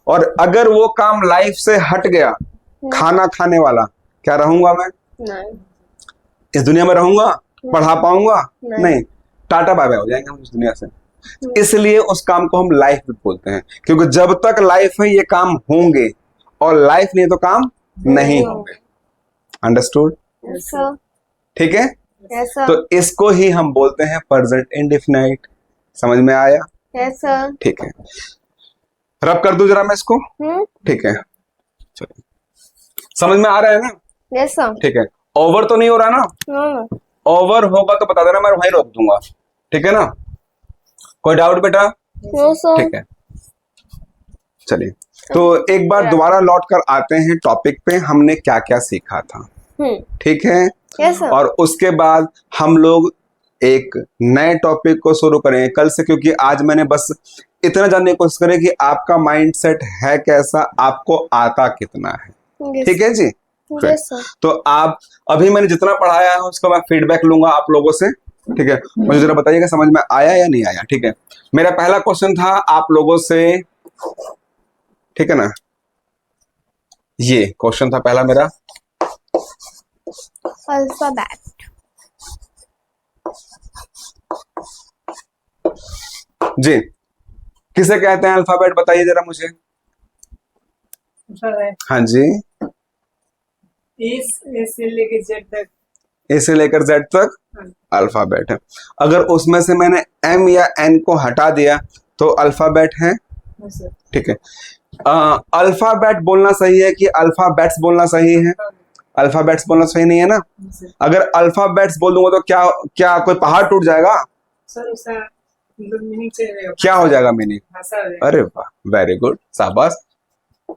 और अगर वो काम लाइफ से हट गया, खाना खाने वाला, क्या रहूंगा मैं? नहीं। इस दुनिया में रहूंगा? पढ़ा पाऊंगा? नहीं, टाटा बाय बाय हो जाएंगे हम इस दुनिया से। इसलिए उस काम को हम लाइफ भी बोलते हैं, क्योंकि जब तक लाइफ है ये काम होंगे, और लाइफ नहीं तो काम नहीं होंगे। अंडरस्टूड? ठीक है, तो इसको ही हम बोलते हैं प्रेजेंट इंडेफिनिट। समझ में आया? ठीक है, रब कर दूं जरा मैं इसको। ठीक है, चलिए, समझ में आ रहा है ना? Yes sir. ठीक है, ओवर तो नहीं हो रहा ना? ओवर होगा तो बता देना, मैं वहीं रोक दूंगा। ठीक है ना, कोई डाउट बेटा? No sir. ठीक है, चलिए, तो एक बार दोबारा लौट कर आते हैं टॉपिक पे, हमने क्या क्या सीखा था। ठीक है, यस सर। और उसके बाद हम लोग एक नए टॉपिक को शुरू करेंगे कल से, क्योंकि आज मैंने बस इतना जानने की कोशिश करें कि आपका माइंडसेट है कैसा, आपको आता कितना है। ठीक है जी? Yes sir. तो आप, अभी मैंने जितना पढ़ाया है उसका मैं फीडबैक लूंगा आप लोगों से। ठीक है, मुझे जरा बताइएगा समझ में आया या नहीं आया। ठीक है, मेरा पहला क्वेश्चन था आप लोगों से, ठीक है ना, ये क्वेश्चन था पहला मेरा, अल्फाबेट। जी, किसे कहते हैं अल्फाबेट? बताइए जरा मुझे। हाँ जी, ए से लेकर जेड तक, ए से लेकर जेड तक अल्फाबेट है। अगर उसमें से मैंने एम या एन को हटा दिया तो अल्फाबेट है। ठीक है, अल्फाबेट बोलना सही है कि अल्फाबेट्स बोलना सही है? अल्फाबेट्स बोलना सही नहीं है ना? अगर अल्फाबेट्स बोल दूंगा तो क्या क्या कोई पहाड़ टूट जाएगा? सर उसका मीनिंग चेंज, क्या हो जाएगा मीनिंग? अरे वाह, वेरी गुड, शाबाश,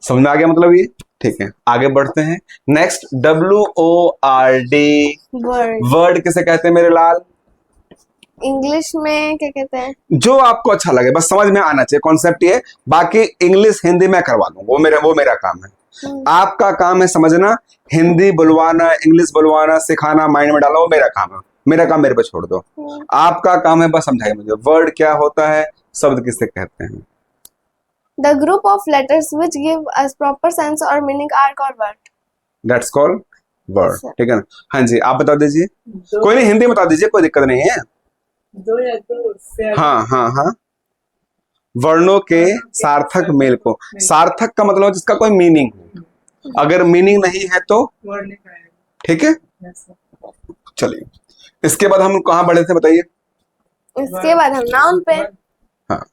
समझ में आ गया मतलब ये। ठीक है, आगे बढ़ते हैं। नेक्स्ट, WORD, वर्ड किसे कहते हैं मेरे लाल? इंग्लिश में क्या कहते हैं? जो आपको अच्छा लगे, बस समझ में आना चाहिए, कॉन्सेप्ट ये। बाकी इंग्लिश हिंदी में करवा दूंगा, वो मेरा काम है। आपका काम है समझना, हिंदी बुलवाना, इंग्लिश बुलवाना, सिखाना, माइंड में डालना, वो मेरा काम है। मेरा काम मेरे पे छोड़ दो, आपका काम है बस समझाइए मुझे वर्ड क्या होता है, शब्द किसे कहते हैं। The group of letters which give us proper sense or meaning are called what? That's called word, Yes, sir. ठीक है ना। हाँ जी, आप बता दीजिए, दो कोई नहीं हिंदी में बता दीजिए, कोई दिक्कत नहीं है। दो या दो से हाँ हाँ हाँ, वर्णों के सार्थक मेल को, सार्थक का मतलब जिसका कोई मीनिंग हो, अगर मीनिंग नहीं है तो वर्ड नहीं पाएगा। ठीक है। Yes, sir. चलिए, इसके बाद हम कहाँ बढ़े थे बताइए। इसके बाद हम नाउन पे। हाँ,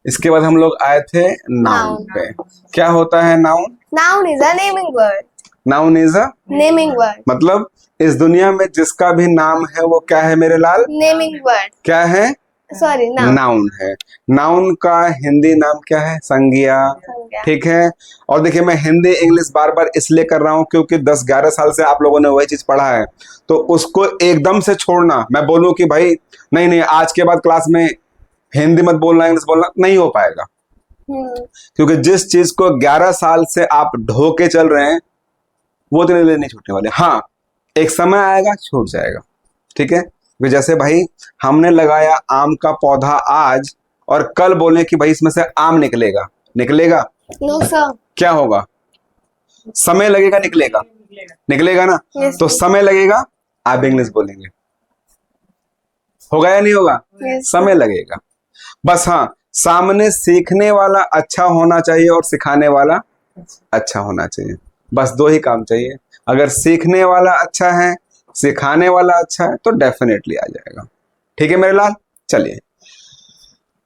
इसके बाद हम लोग आए थे नाउन पे। क्या होता है noun? Noun is a naming word. Noun is a, Naming word. मतलब इस दुनिया में जिसका भी नाम है वो क्या है मेरे लाल? Naming word. क्या है? Sorry, noun. नाउन है। नाउन का हिंदी नाम क्या है? संज्ञा, संज्ञा। ठीक है। और देखिए मैं हिंदी इंग्लिश बार बार इसलिए कर रहा हूं क्योंकि 10-11 साल से आप लोगों ने वही चीज पढ़ा है, तो उसको एकदम से छोड़ना, मैं बोलूं कि भाई नहीं नहीं आज के बाद क्लास में हिंदी मत बोलना इंग्लिश बोलना, नहीं हो पाएगा। क्योंकि जिस चीज को 11 साल से आप ढो के चल रहे हैं वो तो नहीं छूटने वाले। हाँ, एक समय आएगा छूट जाएगा, ठीक है। जैसे भाई हमने लगाया आम का पौधा आज और कल बोले कि भाई इसमें से आम निकलेगा, निकलेगा? No, sir. क्या होगा? समय लगेगा, निकलेगा? निकलेगा ना। Yes, तो समय लगेगा, आप इंग्लिश बोलेंगे, होगा या नहीं होगा? Yes. समय लगेगा। बस हाँ, सामने सीखने वाला अच्छा होना चाहिए और सिखाने वाला अच्छा होना चाहिए, बस दो ही काम चाहिए। अगर सीखने वाला अच्छा है, सिखाने वाला अच्छा है तो डेफिनेटली आ जाएगा, ठीक है मेरे लाल। चलिए,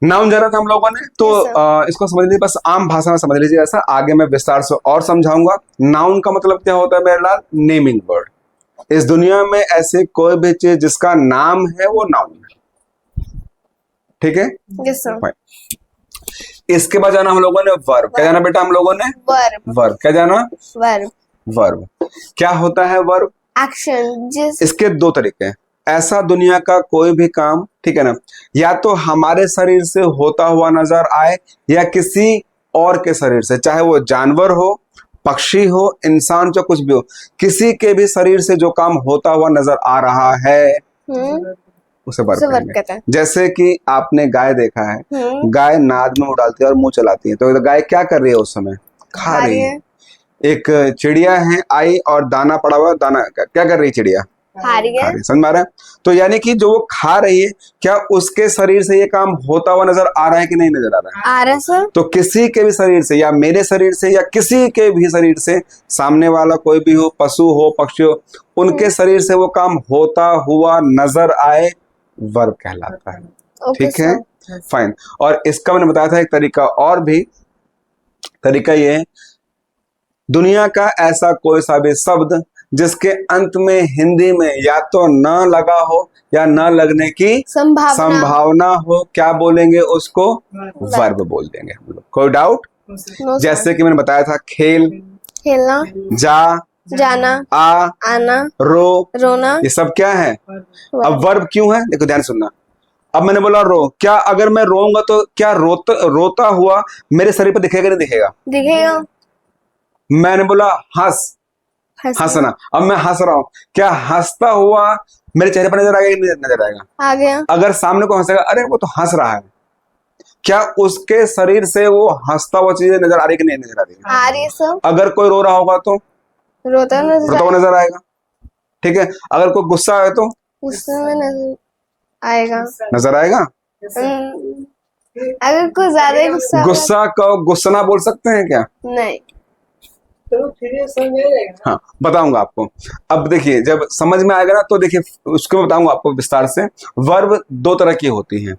नाउन जाना था हम लोगों ने, तो Yes, sir. इसको समझ लीजिए, बस आम भाषा में समझ लीजिए, ऐसा आगे मैं विस्तार से और समझाऊंगा। नाउन का मतलब क्या होता है मेरे लाल? Naming word. इस दुनिया में ऐसे कोई भी चीज जिसका नाम है वो नाउन है, ठीक है। Yes, sir. इसके बाद जाना हम लोगों ने वर्ब। क्या जाना बेटा हम लोगों ने? Verb. वर्ब। क्या जाना? Verb. वर्ब। क्या होता है वर्ब? Action. जिस इसके दो तरीके हैं। ऐसा दुनिया का कोई भी काम, ठीक है ना, या तो हमारे शरीर से होता हुआ नजर आए या किसी और के शरीर से, चाहे वो जानवर हो, पक्षी हो, इंसान, जो कुछ भी हो, किसी के भी शरीर से जो काम होता हुआ नजर आ रहा है उसे वर्ब उसे वर्ब कहेंगे। कहते हैं। जैसे कि आपने गाय देखा है, हम्म। गाय नाद में मुंह डालती है और मुंह चलाती है, तो गाय क्या कर रही है उस समय? खा रही है। एक चिड़िया है, आई और दाना पड़ा हुआ, दाना क्या कर रही है चिड़िया? खा रही खा है। रही है। समझ में आ रहा है? तो यानी कि जो वो खा रही है, क्या उसके शरीर से ये काम होता हुआ नजर आ रहा है कि नहीं नजर आ रहा है? आ रहा है सर। तो किसी के भी शरीर से, या मेरे शरीर से, या किसी के भी शरीर से, सामने वाला कोई भी हो, पशु हो, पक्षी हो, उनके शरीर से वो काम होता हुआ नजर आए, वर्ब कहलाता है, ओके ठीक है। सर। फाइन। और इसका मैंने बताया था एक तरीका और भी, तरीका ये है, दुनिया का ऐसा कोई सा भी शब्द जिसके अंत में हिंदी में या तो न लगा हो या न लगने की संभावना हो, क्या बोलेंगे उसको? वर्ब बोल देंगे हम लोग। कोई डाउट? No sir. जैसे कि मैंने बताया था, खेल, खेलना, जा, जाना, आना, रो, रोना, ये सब क्या है? अब वर्ब क्यों है? देखो ध्यान सुनना। अब मैंने बोला रो, क्या अगर मैं रोऊंगा तो क्या रोता हुआ मेरे शरीर पर दिखेगा नहीं दिखेगा? दिखेगा। मैंने बोला हंस, हंसना, अब मैं हंस रहा हूं, क्या हंसता हुआ मेरे चेहरे पर नजर आएगा कि नहीं नजर आएगा? आ गया। अगर सामने को हंसेगा, अरे वो तो हंस रहा है, क्या उसके शरीर से वो हंसता हुआ चीजें नजर आ रही कि नहीं नजर आ रही? आ रही है सर। अगर कोई रो रहा होगा तो रोता हुआ नजर आएगा, ठीक है। अगर कोई गुस्सा है तो उसमें नजर आएगा। नजर आएगा। अगर कुछ ज्यादा ही गुस्सा गुस्सा को गुस्सना बोल सकते हैं क्या? नहीं। तो फिर ये समझ आएगा। हाँ, बताऊंगा आपको। अब देखिए, जब समझ में आएगा ना तो देखिए उसको मैं बताऊंगा आपको विस्तार से। वर्ब दो तरह की होती हैं,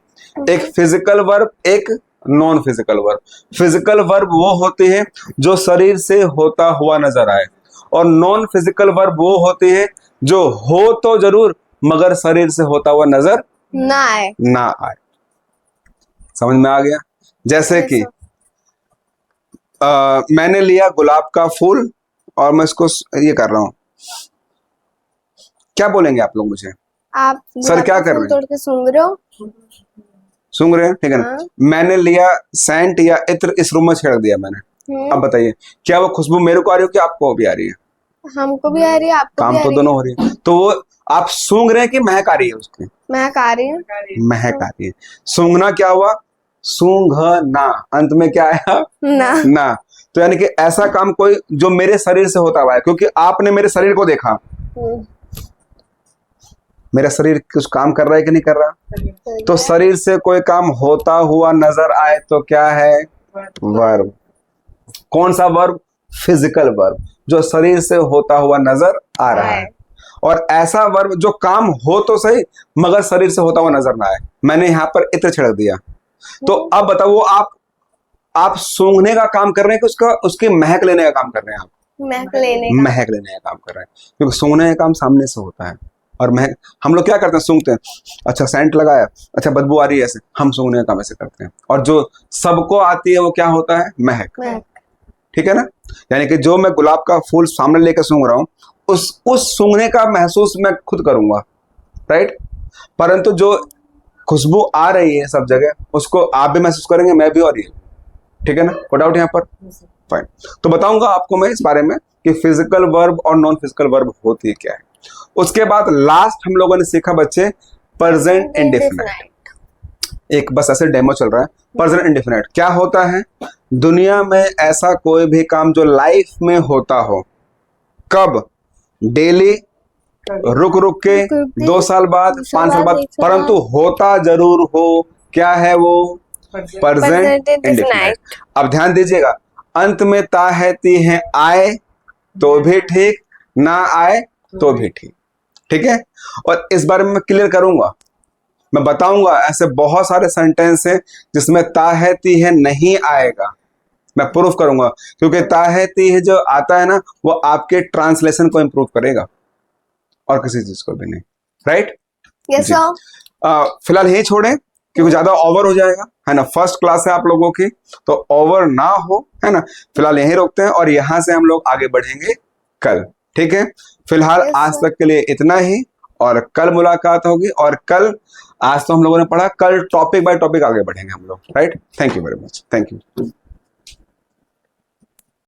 एक फिजिकल वर्ब, एक non physical verb. Physical verb वो होती है जो शरीर से होता हुआ नजर आए, और नॉन फिजिकल वर्ब वो होती है जो हो तो जरूर मगर शरीर से होता हुआ नजर ना आए। समझ में आ गया? जैसे कि मैंने लिया गुलाब का फूल और मैं इसको ये कर रहा हूं, क्या बोलेंगे आप लोग मुझे? आप सर क्या कर रहे हैं? तोड़ के सूंघ रहे हो। सूंघ रहे हैं, ठीक है ना। मैंने लिया सेंट या इत्र, इस रूम में छिड़क दिया मैंने। अब बताइए, क्या वो खुशबू मेरे को आ रही हो कि आपको भी आ रही है? हमको भी आ रही है, आपको काम भी आ तो रही दोनों हो रही है। तो वो आप सूंघ रहे हैं कि महक आ रही है उसकी? महक आ रही है। महक आ रही है। सूंघना क्या हुआ? सूंघना, अंत में क्या आया? ना। ना। तो यानी कि ऐसा काम कोई जो मेरे शरीर से होता हुआ है, क्योंकि आपने मेरे शरीर को देखा, मेरा शरीर कुछ काम कर रहा है कि नहीं कर रहा? तो शरीर से कोई काम होता हुआ नजर आए तो क्या है? वर्ब। कौन सा वर्ब? फिजिकल वर्ब, जो शरीर से होता हुआ नजर आ रहा है। और ऐसा वर्ब जो काम हो तो सही मगर शरीर से होता हुआ नजर ना आए। मैंने यहां पर इत्र छिड़क दिया। तो अब बताओ, वो आप सूंघने का काम कर रहे हैं कि उसकी महक लेने का काम कर रहे हैं? आप महक लेने का काम कर रहे हैं, क्योंकि सूंघने का काम सामने से होता है। और महक, हम लोग क्या करते हैं? सूंघते हैं, अच्छा सेंट लगाया, अच्छा बदबू आ रही है, ऐसे हम सूंघने का काम ऐसे करते हैं। और जो सबको आती है वो क्या होता है? महक। ठीक है ना? यानी कि जो मैं गुलाब का फूल सामने लेकर सूंघ रहा हूं, उस सूंघने का महसूस मैं खुद करूंगा, राइट? परंतु जो खुशबू आ रही है सब जगह, उसको आप भी महसूस करेंगे, मैं भी, और ये। ठीक है ना? नो डाउट यहाँ पर? फाइन। तो बताऊंगा आपको मैं इस बारे में कि फिजिकल वर्ब और नॉन फिजिकल वर्ब होती क्या है। उसके बाद लास्ट हम लोगों ने सीखा बच्चे प्रेजेंट इंडेफिनिट। एक बस ऐसे डेमो चल रहा है। प्रेजेंट इंडेफिनिट क्या होता है? दुनिया में ऐसा कोई भी काम जो लाइफ में होता हो, कब? डेली, रुक रुक के, 2 साल बाद, 5 साल बाद, परंतु होता जरूर हो। क्या है वो? Present indefinite. अब ध्यान दीजिएगा, अंत में ता है ती है आए तो भी ठीक, ना आए तो भी ठीक। ठीक है? और इस बारे में मैं क्लियर करूंगा, मैं बताऊंगा ऐसे बहुत सारे सेंटेंस हैं जिसमें ता है ती है नहीं आएगा। मैं प्रूफ करूंगा, क्योंकि ता है ती है जो आता है ना, वो आपके ट्रांसलेशन को इंप्रूव करेगा और किसी चीज को भी नहीं। राइट? Yes sir. फिलहाल यही छोड़ें क्योंकि ज्यादा ओवर हो जाएगा, है ना? फर्स्ट क्लास है आप लोगों की, तो ओवर ना हो, है ना? फिलहाल यहीं रोकते हैं और यहां से हम लोग आगे बढ़ेंगे कल। ठीक है? फिलहाल Yes, आज sir. तक के लिए इतना ही, और कल मुलाकात होगी। और कल, आज तो हम लोगों ने पढ़ा, कल टॉपिक बाय टॉपिक आगे बढ़ेंगे हम लोग। Right? Thank you very much. Thank you.